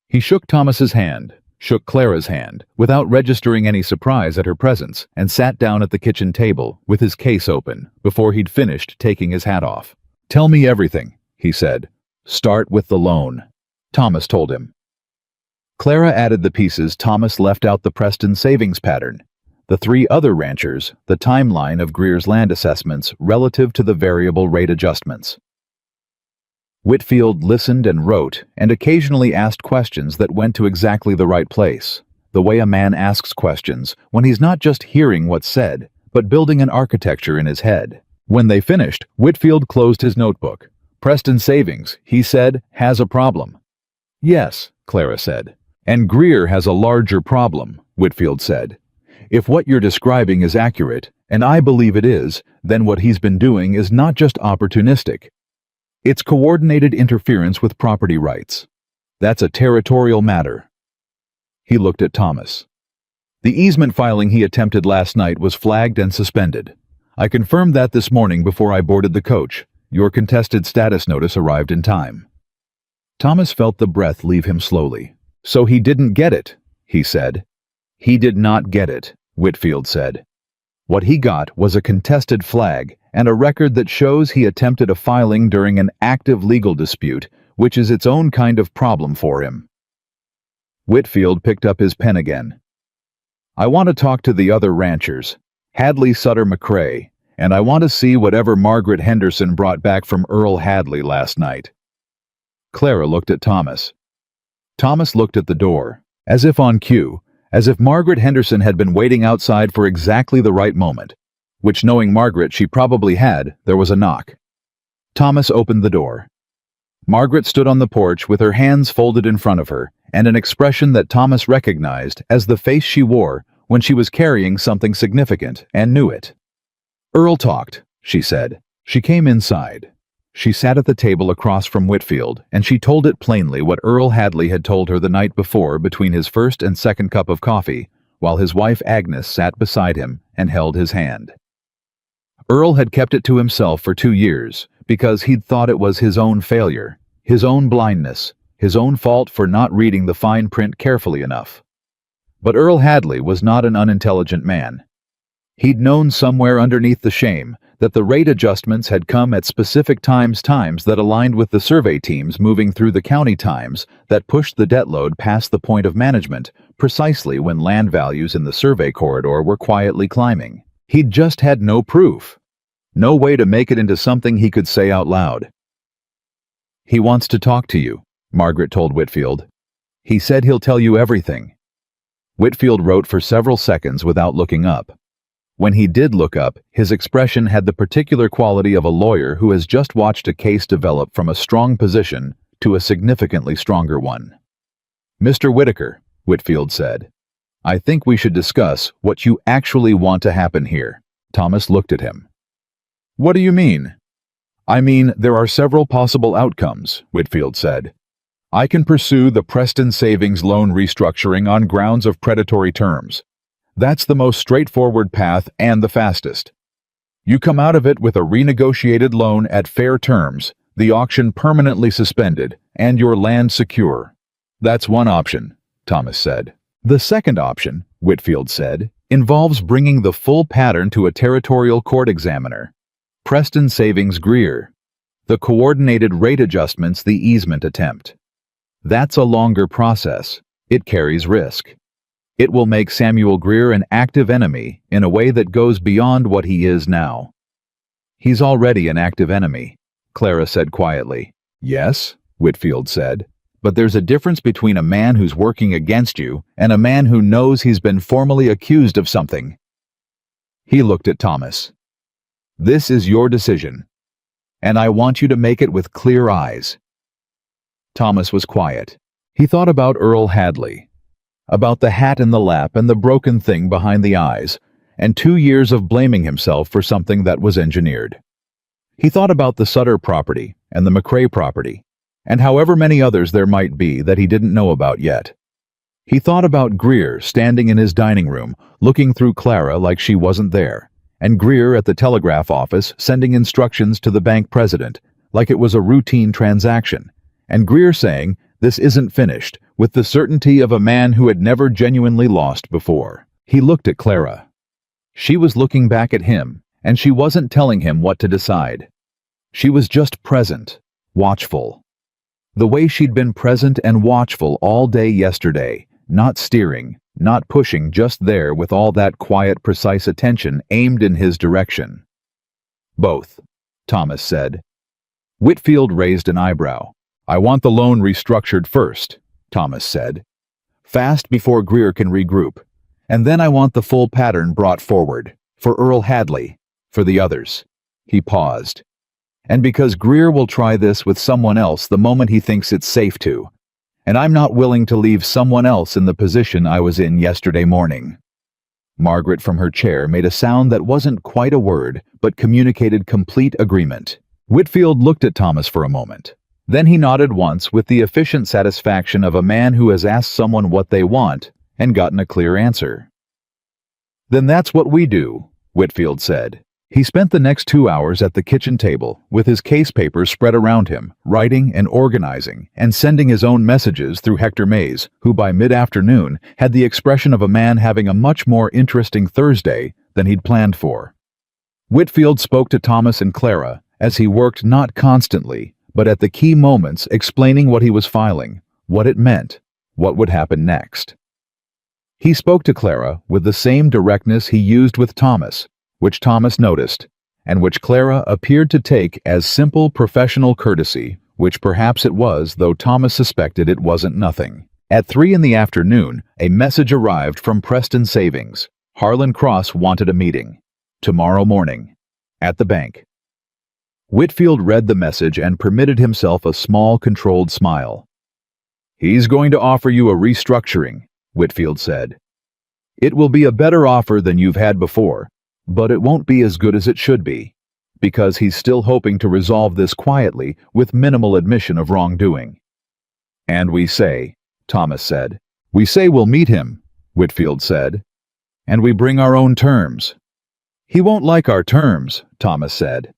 He shook Thomas's hand, shook Clara's hand, without registering any surprise at her presence, and sat down at the kitchen table with his case open before he'd finished taking his hat off. "Tell me everything," he said. "Start with the loan," Thomas told him. Clara added the pieces Thomas left out: the Preston savings pattern, the 3 other ranchers, the timeline of Greer's land assessments relative to the variable rate adjustments. Whitfield listened and wrote, and occasionally asked questions that went to exactly the right place, the way a man asks questions when he's not just hearing what's said, but building an architecture in his head. When they finished, Whitfield closed his notebook. "Preston Savings," he said, "has a problem." "Yes," Clara said. "And Greer has a larger problem," Whitfield said. "If what you're describing is accurate, and I believe it is, then what he's been doing is not just opportunistic. It's coordinated interference with property rights. That's a territorial matter." He looked at Thomas. "The easement filing he attempted last night was flagged and suspended. I confirmed that this morning before I boarded the coach. Your contested status notice arrived in time." Thomas felt the breath leave him slowly. "So he didn't get it," he said. "He did not get it," Whitfield said. "What he got was a contested flag and a record that shows he attempted a filing during an active legal dispute, which is its own kind of problem for him." Whitfield picked up his pen again. "I want to talk to the other ranchers, Hadley, Sutter, McCrae, and I want to see whatever Margaret Henderson brought back from Earl Hadley last night." Clara looked at Thomas. Thomas looked at the door, as if on cue, as if Margaret Henderson had been waiting outside for exactly the right moment, which, knowing Margaret, she probably had. There was a knock. Thomas opened the door. Margaret stood on the porch with her hands folded in front of her, and an expression that Thomas recognized as the face she wore when she was carrying something significant and knew it. "Earl talked," she said. She came inside. She sat at the table across from Whitfield, and she told it plainly what Earl Hadley had told her the night before between his first and second cup of coffee, while his wife Agnes sat beside him and held his hand. Earl had kept it to himself for 2 years because he'd thought it was his own failure, his own blindness, his own fault for not reading the fine print carefully enough. But Earl Hadley was not an unintelligent man. He'd known somewhere underneath the shame that the rate adjustments had come at specific times that aligned with the survey teams moving through the county times that pushed the debt load past the point of management, precisely when land values in the survey corridor were quietly climbing. He'd just had no proof, no way to make it into something he could say out loud. "He wants to talk to you," Margaret told Whitfield. "He said he'll tell you everything." Whitfield wrote for several seconds without looking up. When he did look up, his expression had the particular quality of a lawyer who has just watched a case develop from a strong position to a significantly stronger one. "Mr. Whitaker," Whitfield said, "I think we should discuss what you actually want to happen here." Thomas looked at him. "What do you mean?" "I mean, there are several possible outcomes," Whitfield said. "I can pursue the Preston Savings loan restructuring on grounds of predatory terms. That's the most straightforward path and the fastest. You come out of it with a renegotiated loan at fair terms, the auction permanently suspended, and your land secure. That's one option," Thomas said. "The second option," Whitfield said, "involves bringing the full pattern to a territorial court examiner. Preston Savings Greer. The coordinated rate adjustments, the easement attempt. That's a longer process. It carries risk. It will make Samuel Greer an active enemy in a way that goes beyond what he is now." "He's already an active enemy," Clara said quietly. "Yes," Whitfield said, "but there's a difference between a man who's working against you and a man who knows he's been formally accused of something." He looked at Thomas. "This is your decision, and I want you to make it with clear eyes." Thomas was quiet. He thought about Earl Hadley, about the hat in the lap and the broken thing behind the eyes, and 2 years of blaming himself for something that was engineered. He thought about the Sutter property and the McRae property, and however many others there might be that he didn't know about yet. He thought about Greer standing in his dining room, looking through Clara like she wasn't there, and Greer at the telegraph office sending instructions to the bank president like it was a routine transaction, and Greer saying, "This isn't finished," with the certainty of a man who had never genuinely lost before. He looked at Clara. She was looking back at him, and she wasn't telling him what to decide. She was just present, watchful. The way she'd been present and watchful all day yesterday, not steering, not pushing, just there with all that quiet, precise attention aimed in his direction. "Both," Thomas said. Whitfield raised an eyebrow. "I want the loan restructured first," Thomas said. "Fast before Greer can regroup. And then I want the full pattern brought forward. For Earl Hadley. For the others." He paused. "And because Greer will try this with someone else the moment he thinks it's safe to. And I'm not willing to leave someone else in the position I was in yesterday morning." Margaret from her chair made a sound that wasn't quite a word, but communicated complete agreement. Whitfield looked at Thomas for a moment. Then he nodded once with the efficient satisfaction of a man who has asked someone what they want and gotten a clear answer. "Then that's what we do," Whitfield said. He spent the next 2 hours at the kitchen table, with his case papers spread around him, writing and organizing, and sending his own messages through Hector Mays, who by mid-afternoon had the expression of a man having a much more interesting Thursday than he'd planned for. Whitfield spoke to Thomas and Clara, as he worked not constantly, but at the key moments explaining what he was filing, what it meant, what would happen next. He spoke to Clara with the same directness he used with Thomas, which Thomas noticed, and which Clara appeared to take as simple professional courtesy, which perhaps it was, though Thomas suspected it wasn't nothing. At 3 in the afternoon, a message arrived from Preston Savings. Harlan Cross wanted a meeting. Tomorrow morning. At the bank. Whitfield read the message and permitted himself a small, controlled smile. "He's going to offer you a restructuring," Whitfield said. "It will be a better offer than you've had before, but it won't be as good as it should be, because he's still hoping to resolve this quietly with minimal admission of wrongdoing." "And we say," Thomas said. "We say we'll meet him," Whitfield said. "And we bring our own terms." "He won't like our terms," Thomas said.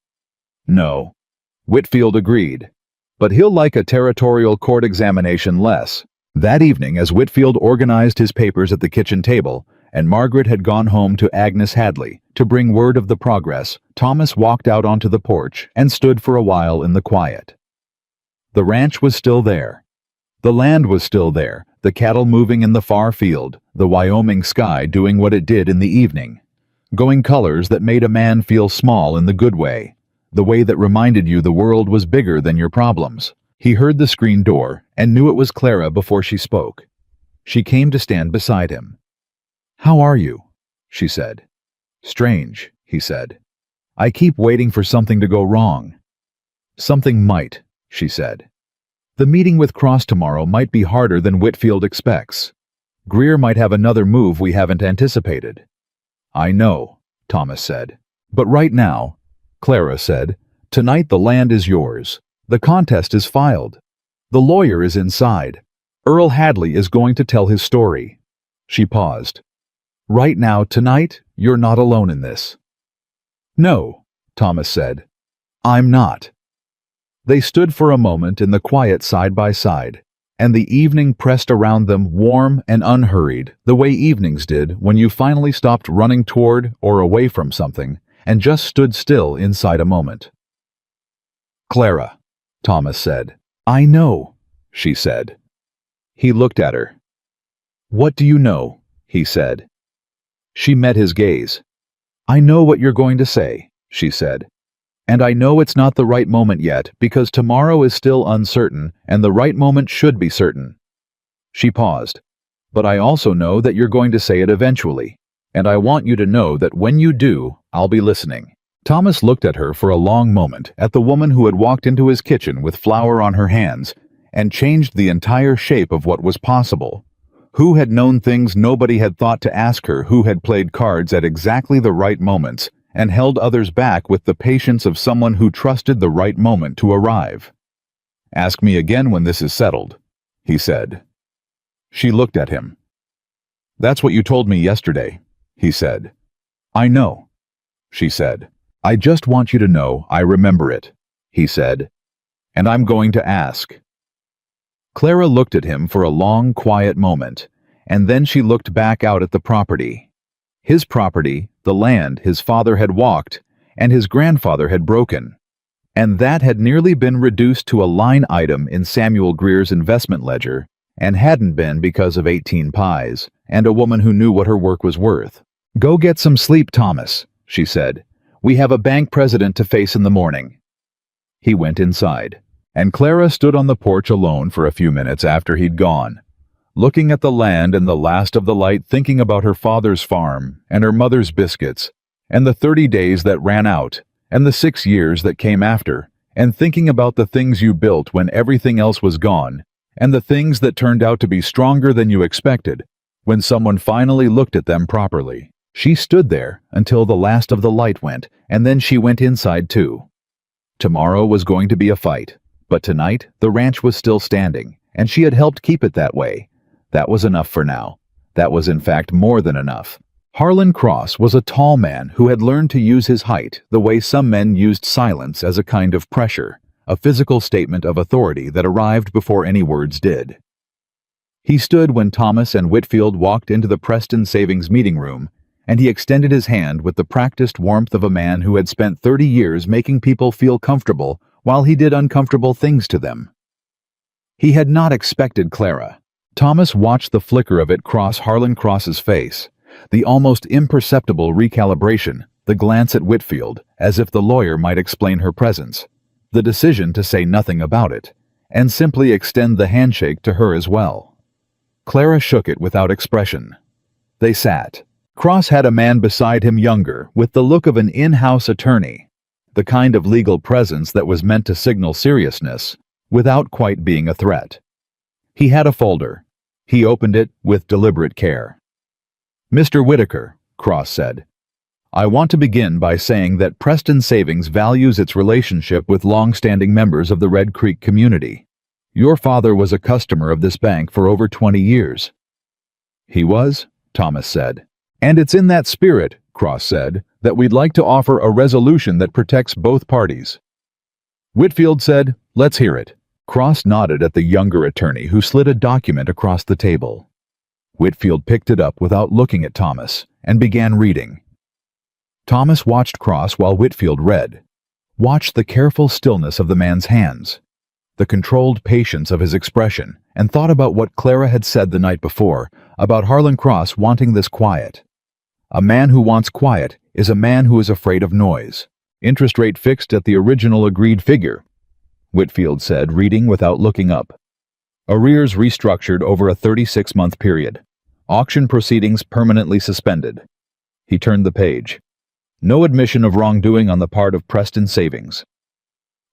"No," Whitfield agreed. "But he'll like a territorial court examination less." That evening, as Whitfield organized his papers at the kitchen table, and Margaret had gone home to Agnes Hadley to bring word of the progress, Thomas walked out onto the porch and stood for a while in the quiet. The ranch was still there. The land was still there, the cattle moving in the far field, the Wyoming sky doing what it did in the evening, going colors that made a man feel small in the good way, the way that reminded you the world was bigger than your problems. He heard the screen door and knew it was Clara before she spoke. She came to stand beside him. "How are you?" she said. "Strange," he said. "I keep waiting for something to go wrong." "Something might," she said. "The meeting with Cross tomorrow might be harder than Whitfield expects. Greer might have another move we haven't anticipated." "I know," Thomas said. "But right now," Clara said, "tonight the land is yours. The contest is filed. The lawyer is inside. Earl Hadley is going to tell his story." She paused. "Right now, tonight, you're not alone in this." "No," Thomas said. "I'm not." They stood for a moment in the quiet side by side, and the evening pressed around them warm and unhurried, the way evenings did when you finally stopped running toward or away from something and just stood still inside a moment. "Clara," Thomas said. "I know," she said. He looked at her. "What do you know?" he said. She met his gaze. "I know what you're going to say," she said. "And I know it's not the right moment yet, because tomorrow is still uncertain, and the right moment should be certain." She paused. "But I also know that you're going to say it eventually, and I want you to know that when you do, I'll be listening." Thomas looked at her for a long moment, at the woman who had walked into his kitchen with flour on her hands, and changed the entire shape of what was possible, Who had known things nobody had thought to ask her, who had played cards at exactly the right moments and held others back with the patience of someone who trusted the right moment to arrive. "Ask me again when this is settled," he said. She looked at him. "That's what you told me yesterday," he said. "I know," she said. "I just want you to know I remember it," he said. "And I'm going to ask." Clara looked at him for a long, quiet moment, and then she looked back out at the property. His property, the land his father had walked and his grandfather had broken. And that had nearly been reduced to a line item in Samuel Greer's investment ledger, and hadn't been because of 18 pies and a woman who knew what her work was worth. "Go get some sleep, Thomas," she said. "We have a bank president to face in the morning." He went inside, and Clara stood on the porch alone for a few minutes after he'd gone, looking at the land and the last of the light, thinking about her father's farm and her mother's biscuits, and the 30 days that ran out, and the 6 years that came after, and thinking about the things you built when everything else was gone, and the things that turned out to be stronger than you expected when someone finally looked at them properly. She stood there until the last of the light went, and then she went inside too. Tomorrow was going to be a fight, but tonight the ranch was still standing, and she had helped keep it that way. That was enough for now. That was in fact more than enough. Harlan Cross was a tall man who had learned to use his height the way some men used silence as a kind of pressure, a physical statement of authority that arrived before any words did. He stood when Thomas and Whitfield walked into the Preston Savings meeting room, and he extended his hand with the practiced warmth of a man who had spent 30 years making people feel comfortable while he did uncomfortable things to them. He had not expected Clara. Thomas watched the flicker of it cross Harlan Cross's face, the almost imperceptible recalibration, the glance at Whitfield, as if the lawyer might explain her presence, the decision to say nothing about it, and simply extend the handshake to her as well. Clara shook it without expression. They sat. Cross had a man beside him, younger, with the look of an in-house attorney, the kind of legal presence that was meant to signal seriousness, without quite being a threat. He had a folder. He opened it with deliberate care. "Mr. Whitaker," Cross said, "I want to begin by saying that Preston Savings values its relationship with long-standing members of the Red Creek community. Your father was a customer of this bank for over 20 years. "He was," Thomas said. "And it's in that spirit," Cross said, "that we'd like to offer a resolution that protects both parties." Whitfield said, "Let's hear it." Cross nodded at the younger attorney, who slid a document across the table. Whitfield picked it up without looking at Thomas and began reading. Thomas watched Cross while Whitfield read, watched the careful stillness of the man's hands, the controlled patience of his expression, and thought about what Clara had said the night before about Harlan Cross wanting this quiet. A man who wants quiet is a man who is afraid of noise. "Interest rate fixed at the original agreed figure," Whitfield said, reading without looking up. "Arrears restructured over a 36-month period. Auction proceedings permanently suspended." He turned the page. "No admission of wrongdoing on the part of Preston Savings."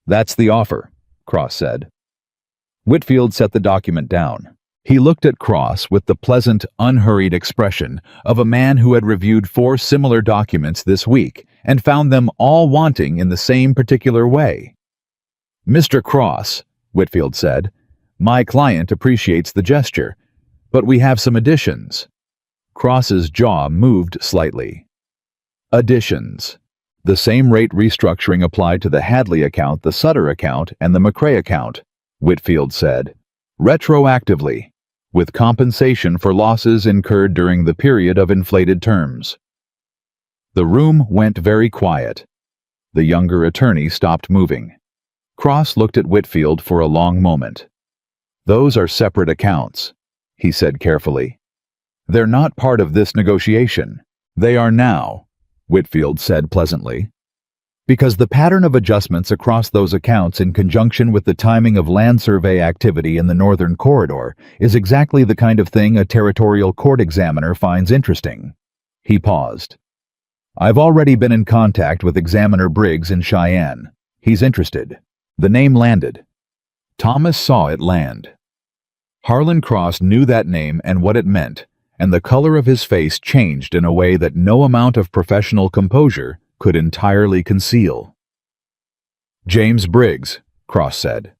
"That's the offer," Cross said. Whitfield set the document down. He looked at Cross with the pleasant, unhurried expression of a man who had reviewed 4 similar documents this week and found them all wanting in the same particular way. "Mr. Cross," Whitfield said, "my client appreciates the gesture, but we have some additions." Cross's jaw moved slightly. Additions. The same rate restructuring applied to the Hadley account, the Sutter account, and the McCrae account, Whitfield said. Retroactively, with compensation for losses incurred during the period of inflated terms. The room went very quiet. The younger attorney stopped moving. Cross looked at Whitfield for a long moment. "Those are separate accounts," he said carefully. "They're not part of this negotiation. They are now," Whitfield said pleasantly. "Because the pattern of adjustments across those accounts in conjunction with the timing of land survey activity in the Northern Corridor is exactly the kind of thing a territorial court examiner finds interesting." He paused. "I've already been in contact with Examiner Briggs in Cheyenne. He's interested." The name landed. Thomas saw it land. Harlan Cross knew that name and what it meant, and the color of his face changed in a way that no amount of professional composure could entirely conceal. "James Briggs," Cross said.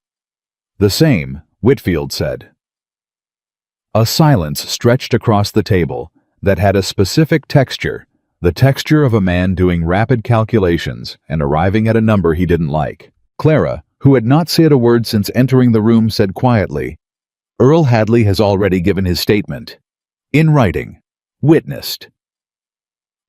"The same," Whitfield said. A silence stretched across the table that had a specific texture, the texture of a man doing rapid calculations and arriving at a number he didn't like. Clara, who had not said a word since entering the room, said quietly, "Earl Hadley has already given his statement. In writing. Witnessed."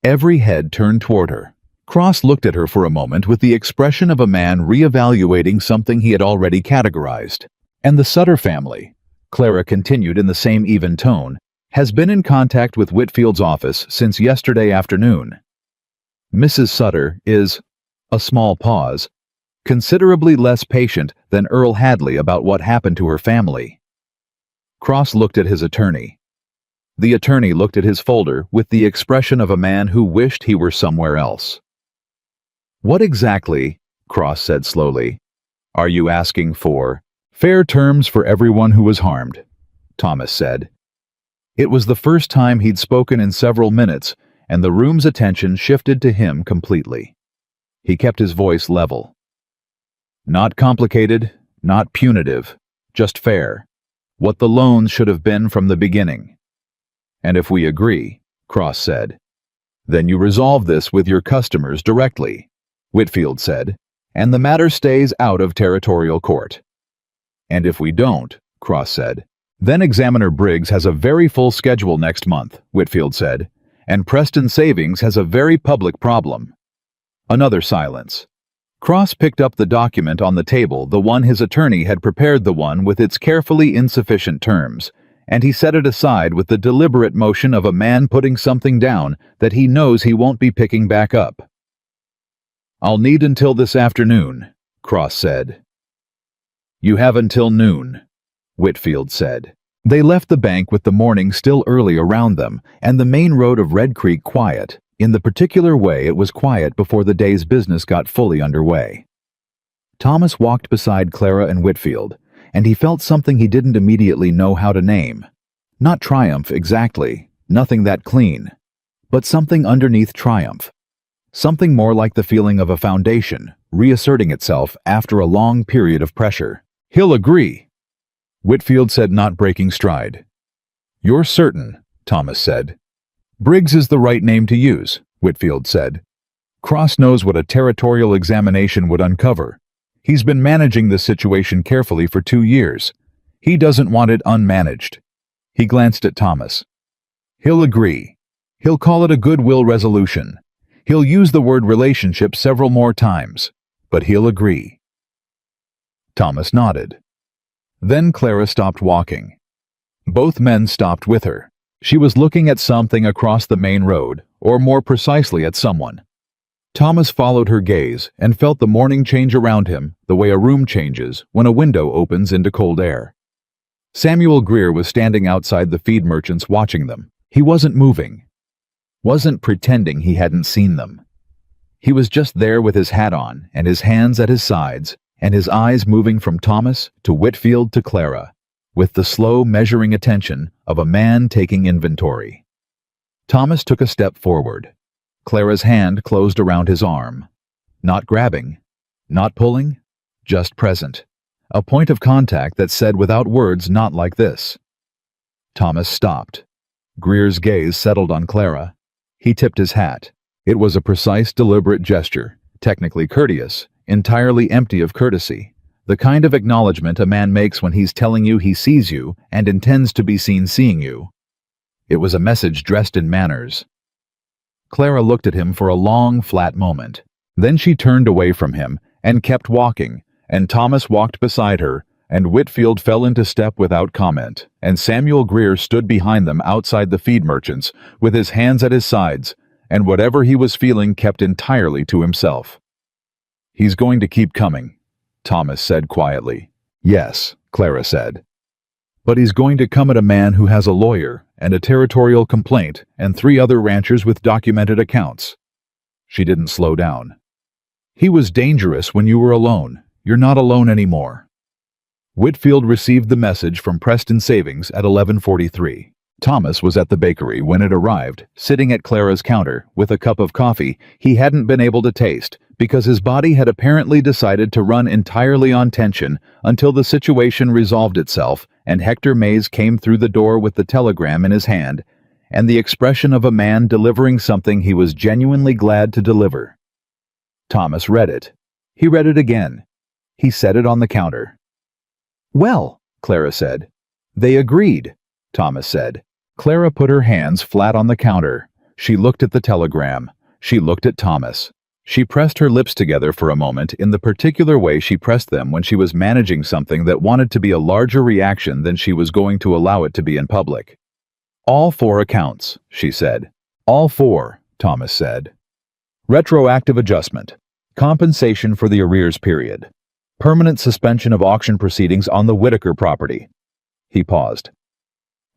Every head turned toward her. Cross looked at her for a moment with the expression of a man reevaluating something he had already categorized. "And the Sutter family," Clara continued in the same even tone, "has been in contact with Whitfield's office since yesterday afternoon. Mrs. Sutter is," a small pause, "considerably less patient than Earl Hadley about what happened to her family." Cross looked at his attorney. The attorney looked at his folder with the expression of a man who wished he were somewhere else. "What exactly," Cross said slowly, "are you asking for?" "Fair terms for everyone who was harmed," Thomas said. It was the first time he'd spoken in several minutes, and the room's attention shifted to him completely. He kept his voice level. "Not complicated, not punitive, just fair. What the loans should have been from the beginning." "And if we agree," Cross said, "then you resolve this with your customers directly," Whitfield said, "and the matter stays out of territorial court." "And if we don't," Cross said, "then Examiner Briggs has a very full schedule next month," Whitfield said, "and Preston Savings has a very public problem." Another silence. Cross picked up the document on the table, the one his attorney had prepared, the one with its carefully insufficient terms, and he set it aside with the deliberate motion of a man putting something down that he knows he won't be picking back up. "I'll need until this afternoon," Cross said. "You have until noon," Whitfield said. They left the bank with the morning still early around them and the main road of Red Creek quiet, in the particular way it was quiet before the day's business got fully underway. Thomas walked beside Clara and Whitfield, and he felt something he didn't immediately know how to name. Not triumph exactly, nothing that clean, but something underneath triumph. Something more like the feeling of a foundation reasserting itself after a long period of pressure. "He'll agree," Whitfield said, not breaking stride. "You're certain," Thomas said. "Briggs is the right name to use," Whitfield said. "Cross knows what a territorial examination would uncover. He's been managing this situation carefully for 2 years. He doesn't want it unmanaged." He glanced at Thomas. "He'll agree. He'll call it a goodwill resolution. He'll use the word relationship several more times, but he'll agree." Thomas nodded. Then Clara stopped walking. Both men stopped with her. She was looking at something across the main road, or more precisely at someone. Thomas followed her gaze and felt the morning change around him the way a room changes when a window opens into cold air. Samuel Greer was standing outside the feed merchants watching them. He wasn't moving. Wasn't pretending he hadn't seen them. He was just there with his hat on and his hands at his sides and his eyes moving from Thomas to Whitfield to Clara, with the slow measuring attention of a man taking inventory. Thomas took a step forward. Clara's hand closed around his arm. Not grabbing, not pulling, just present. A point of contact that said without words, "Not like this." Thomas stopped. Greer's gaze settled on Clara. He tipped his hat. It was a precise, deliberate gesture, technically courteous, entirely empty of courtesy, the kind of acknowledgement a man makes when he's telling you he sees you and intends to be seen seeing you. It was a message dressed in manners. Clara looked at him for a long, flat moment. Then she turned away from him and kept walking, and Thomas walked beside her, and Whitfield fell into step without comment, and Samuel Greer stood behind them outside the feed merchants with his hands at his sides, and whatever he was feeling kept entirely to himself. "He's going to keep coming," Thomas said quietly. "Yes," Clara said. "But he's going to come at a man who has a lawyer and a territorial complaint and 3 other ranchers with documented accounts." She didn't slow down. "He was dangerous when you were alone. You're not alone anymore." Whitfield received the message from Preston Savings at 11:43. Thomas was at the bakery when it arrived, sitting at Clara's counter with a cup of coffee he hadn't been able to taste because his body had apparently decided to run entirely on tension until the situation resolved itself and Hector Mays came through the door with the telegram in his hand and the expression of a man delivering something he was genuinely glad to deliver. Thomas read it. He read it again. He set it on the counter. "Well," Clara said. "They agreed," Thomas said. Clara put her hands flat on the counter. She looked at the telegram. She looked at Thomas. She pressed her lips together for a moment in the particular way she pressed them when she was managing something that wanted to be a larger reaction than she was going to allow it to be in public. "All 4 accounts," she said. "All 4, Thomas said. Retroactive adjustment. Compensation for the arrears period. Permanent suspension of auction proceedings on the Whitaker property." He paused.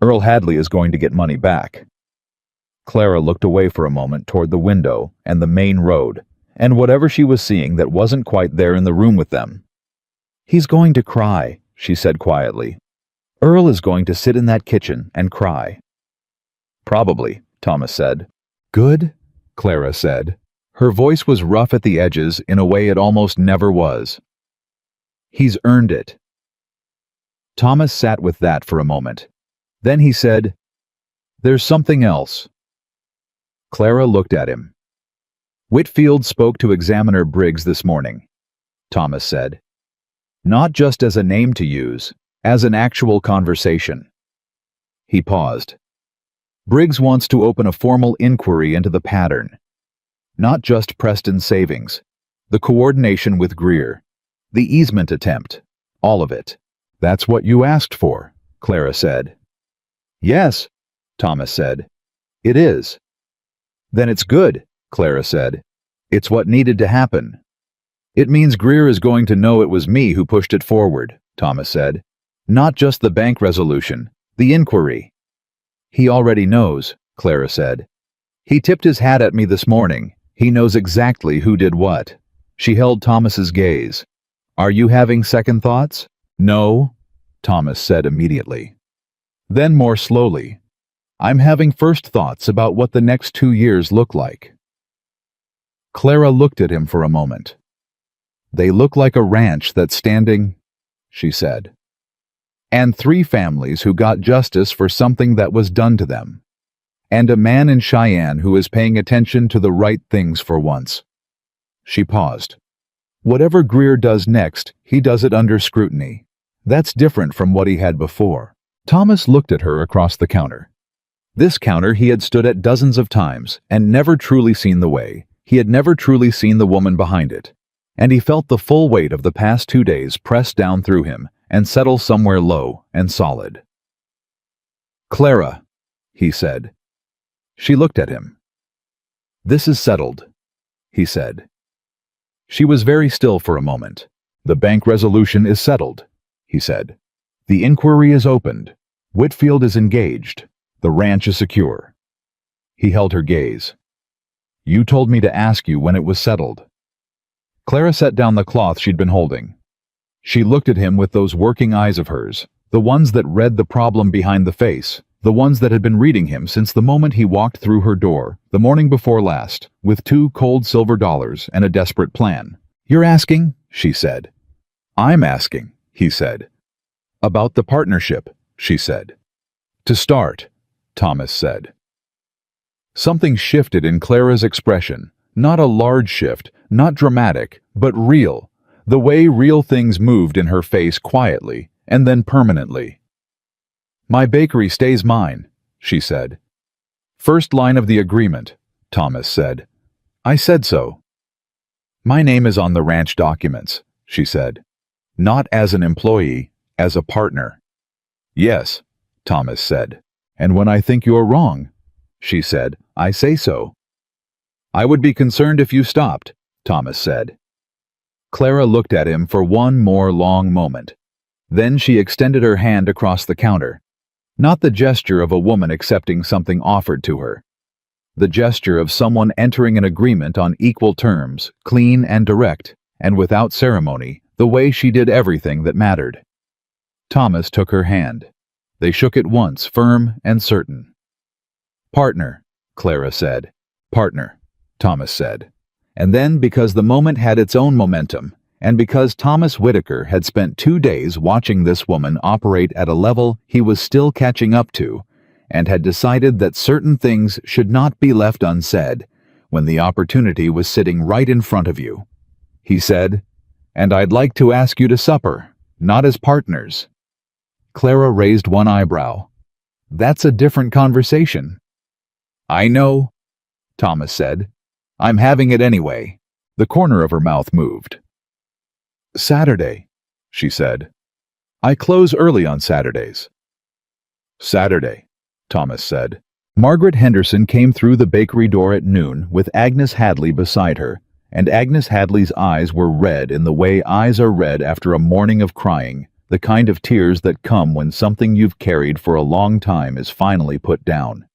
"Earl Hadley is going to get money back." Clara looked away for a moment toward the window and the main road, and whatever she was seeing that wasn't quite there in the room with them. "He's going to cry," she said quietly. "Earl is going to sit in that kitchen and cry." "Probably," Thomas said. "Good," Clara said. Her voice was rough at the edges in a way it almost never was. "He's earned it." Thomas sat with that for a moment. Then he said, "There's something else." Clara looked at him. "Whitfield spoke to Examiner Briggs this morning," Thomas said. "Not just as a name to use, as an actual conversation." He paused. "Briggs wants to open a formal inquiry into the pattern. Not just Preston Savings, the coordination with Greer, the easement attempt, all of it." "That's what you asked for," Clara said. "Yes," Thomas said. "It is." "Then it's good," Clara said. "It's what needed to happen." "It means Greer is going to know it was me who pushed it forward," Thomas said. "Not just the bank resolution, the inquiry." "He already knows," Clara said. "He tipped his hat at me this morning. He knows exactly who did what." She held Thomas's gaze. "Are you having second thoughts?" "No," Thomas said immediately. Then more slowly, "I'm having first thoughts about what the next 2 years look like." Clara looked at him for a moment. "They look like a ranch that's standing," she said. "And 3 families who got justice for something that was done to them. And a man in Cheyenne who is paying attention to the right things for once." She paused. "Whatever Greer does next, he does it under scrutiny. That's different from what he had before." Thomas looked at her across the counter. This counter he had stood at dozens of times and never truly seen the way. He had never truly seen the woman behind it. And he felt the full weight of the past 2 days press down through him and settle somewhere low and solid. "Clara," he said. She looked at him. "This is settled," he said. She was very still for a moment. "The bank resolution is settled," he said. "The inquiry is opened. Whitfield is engaged. The ranch is secure." He held her gaze. "You told me to ask you when it was settled." Clara set down the cloth she'd been holding. She looked at him with those working eyes of hers, the ones that read the problem behind the face, the ones that had been reading him since the moment he walked through her door, the morning before last, with 2 cold silver dollars and a desperate plan. "You're asking?" she said. "I'm asking," he said. "About the partnership," she said. "To start," Thomas said. Something shifted in Clara's expression, not a large shift, not dramatic, but real, the way real things moved in her face quietly and then permanently. "My bakery stays mine," she said. "First line of the agreement," Thomas said. "I said so." "My name is on the ranch documents," she said. "Not as an employee, as a partner." "Yes," Thomas said. "And when I think you're wrong," she said, "I say so." "I would be concerned if you stopped," Thomas said. Clara looked at him for one more long moment. Then she extended her hand across the counter. Not the gesture of a woman accepting something offered to her. The gesture of someone entering an agreement on equal terms, clean and direct, and without ceremony, the way she did everything that mattered. Thomas took her hand. They shook at once, firm and certain. "Partner," Clara said. "Partner," Thomas said. And then, because the moment had its own momentum, and because Thomas Whitaker had spent 2 days watching this woman operate at a level he was still catching up to, and had decided that certain things should not be left unsaid when the opportunity was sitting right in front of you, he said, "And I'd like to ask you to supper, not as partners." Clara raised one eyebrow. "That's a different conversation." "I know," Thomas said. "I'm having it anyway." The corner of her mouth moved. "Saturday," she said. "I close early on Saturdays." "Saturday," Thomas said. Margaret Henderson came through the bakery door at noon with Agnes Hadley beside her, and Agnes Hadley's eyes were red in the way eyes are red after a morning of crying, the kind of tears that come when something you've carried for a long time is finally put down.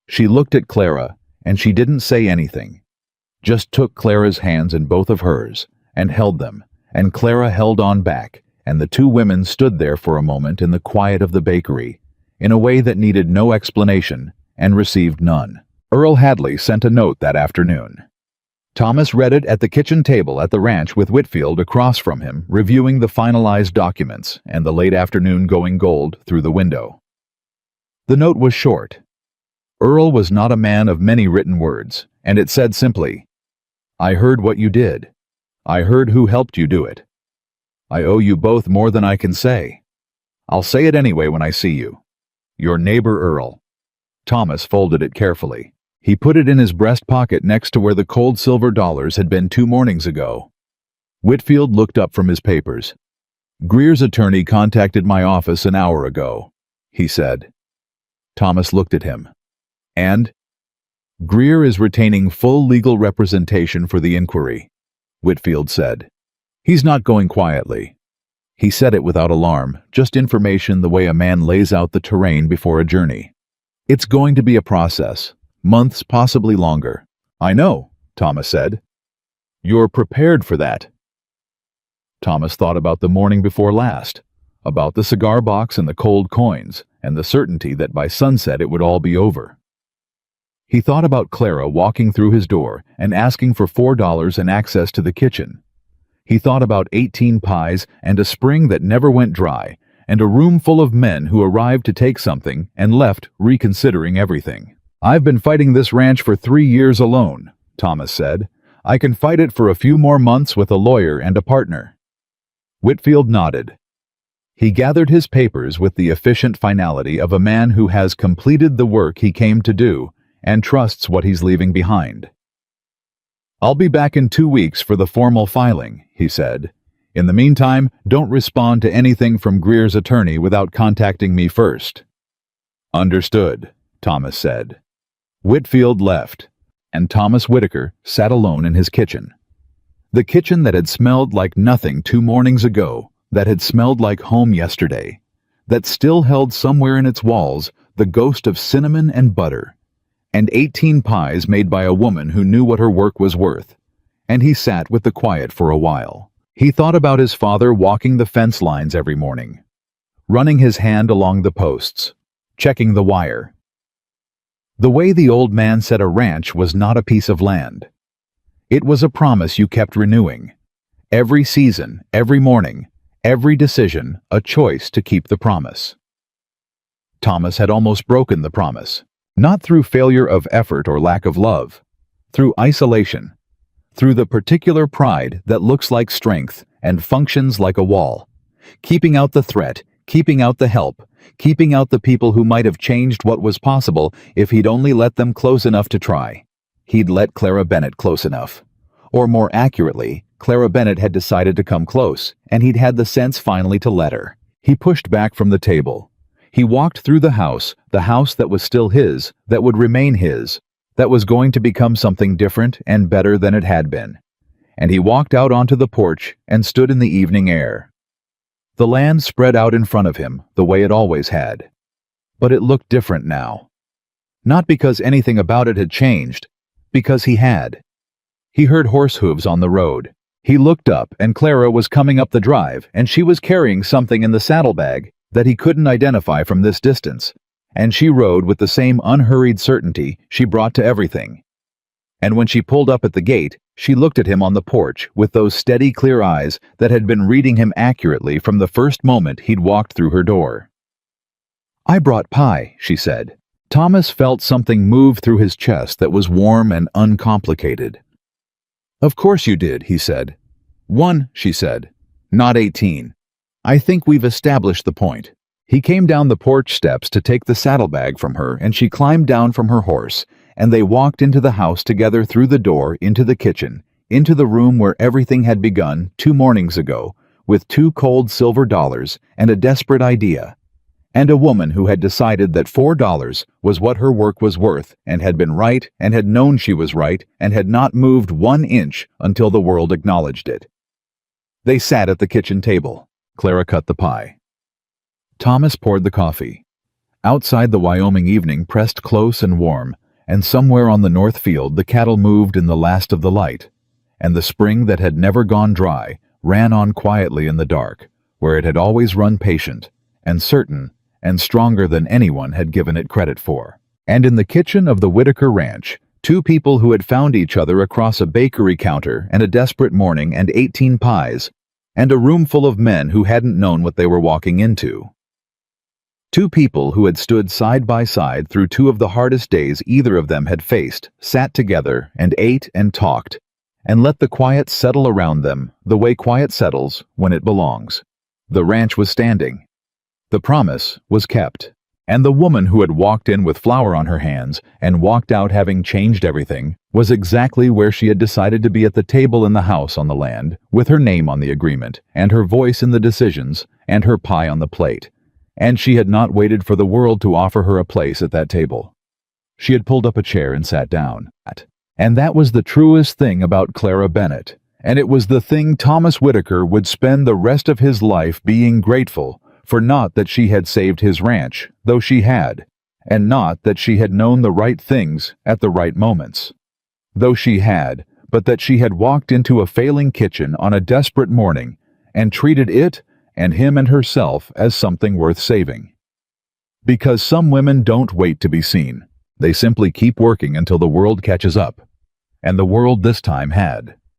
She looked at Clara, and she didn't say anything, just took Clara's hands in both of hers and held them, and Clara held on back, and the two women stood there for a moment in the quiet of the bakery, in a way that needed no explanation and received none. Earl Hadley sent a note that afternoon. Thomas read it at the kitchen table at the ranch with Whitfield across from him, reviewing the finalized documents and the late afternoon going gold through the window. The note was short. Earl was not a man of many written words, and it said simply, "I heard what you did. I heard who helped you do it. I owe you both more than I can say. I'll say it anyway when I see you. Your neighbor Earl." Thomas folded it carefully. He put it in his breast pocket next to where the cold silver dollars had been 2 mornings ago. Whitfield looked up from his papers. "Greer's attorney contacted my office an hour ago," he said. Thomas looked at him. "And?" "Greer is retaining full legal representation for the inquiry," Whitfield said. "He's not going quietly." He said it without alarm, just information the way a man lays out the terrain before a journey. "It's going to be a process. Months, possibly longer." "I know," Thomas said. "You're prepared for that." Thomas thought about the morning before last, about the cigar box and the cold coins, and the certainty that by sunset it would all be over. He thought about Clara walking through his door and asking for $4 and access to the kitchen. He thought about 18 pies and a spring that never went dry, and a room full of men who arrived to take something and left reconsidering everything. "I've been fighting this ranch for 3 years alone," Thomas said. "I can fight it for a few more months with a lawyer and a partner." Whitfield nodded. He gathered his papers with the efficient finality of a man who has completed the work he came to do and trusts what he's leaving behind. "I'll be back in 2 weeks for the formal filing," he said. "In the meantime, don't respond to anything from Greer's attorney without contacting me first." "Understood," Thomas said. Whitfield left, and Thomas Whitaker sat alone in his kitchen. The kitchen that had smelled like nothing 2 mornings ago, that had smelled like home yesterday, that still held somewhere in its walls the ghost of cinnamon and butter, and 18 pies made by a woman who knew what her work was worth, and he sat with the quiet for a while. He thought about his father walking the fence lines every morning, running his hand along the posts, checking the wire. The way the old man said a ranch was not a piece of land. It was a promise you kept renewing. Every season, every morning, every decision, a choice to keep the promise. Thomas had almost broken the promise. Not through failure of effort or lack of love, through isolation, through the particular pride that looks like strength and functions like a wall, keeping out the threat, keeping out the help, keeping out the people who might have changed what was possible if he'd only let them close enough to try. He'd let Clara Bennett close enough. Or more accurately, Clara Bennett had decided to come close, and he'd had the sense finally to let her. He pushed back from the table. He walked through the house that was still his, that would remain his, that was going to become something different and better than it had been. And he walked out onto the porch and stood in the evening air. The land spread out in front of him the way it always had. But it looked different now. Not because anything about it had changed, because he had. He heard horse hooves on the road. He looked up, and Clara was coming up the drive, and she was carrying something in the saddlebag that he couldn't identify from this distance, and she rode with the same unhurried certainty she brought to everything. And when she pulled up at the gate, she looked at him on the porch with those steady, clear eyes that had been reading him accurately from the first moment he'd walked through her door. "I brought pie," she said. Thomas felt something move through his chest that was warm and uncomplicated. "Of course you did," he said. "1," she said. "Not 18. I think we've established the point." He came down the porch steps to take the saddlebag from her, and she climbed down from her horse, and they walked into the house together through the door into the kitchen, into the room where everything had begun 2 mornings ago, with 2 cold silver dollars and a desperate idea, and a woman who had decided that $4 was what her work was worth, and had been right, and had known she was right, and had not moved 1 inch until the world acknowledged it. They sat at the kitchen table. Clara cut the pie. Thomas poured the coffee. Outside, the Wyoming evening pressed close and warm, and somewhere on the north field the cattle moved in the last of the light, and the spring that had never gone dry ran on quietly in the dark, where it had always run patient, and certain, and stronger than anyone had given it credit for. And in the kitchen of the Whitaker Ranch, 2 people who had found each other across a bakery counter and a desperate morning and 18 pies, and a room full of men who hadn't known what they were walking into. 2 people who had stood side by side through 2 of the hardest days either of them had faced, sat together and ate and talked, and let the quiet settle around them the way quiet settles when it belongs. The ranch was standing. The promise was kept. And the woman who had walked in with flour on her hands and walked out having changed everything was exactly where she had decided to be, at the table in the house on the land, with her name on the agreement, and her voice in the decisions, and her pie on the plate. And she had not waited for the world to offer her a place at that table. She had pulled up a chair and sat down. And that was the truest thing about Clara Bennett, and it was the thing Thomas Whitaker would spend the rest of his life being grateful for. Not that she had saved his ranch, though she had, and not that she had known the right things at the right moments, though she had, but that she had walked into a failing kitchen on a desperate morning and treated it and him and herself as something worth saving. Because some women don't wait to be seen. They simply keep working until the world catches up. And the world this time had.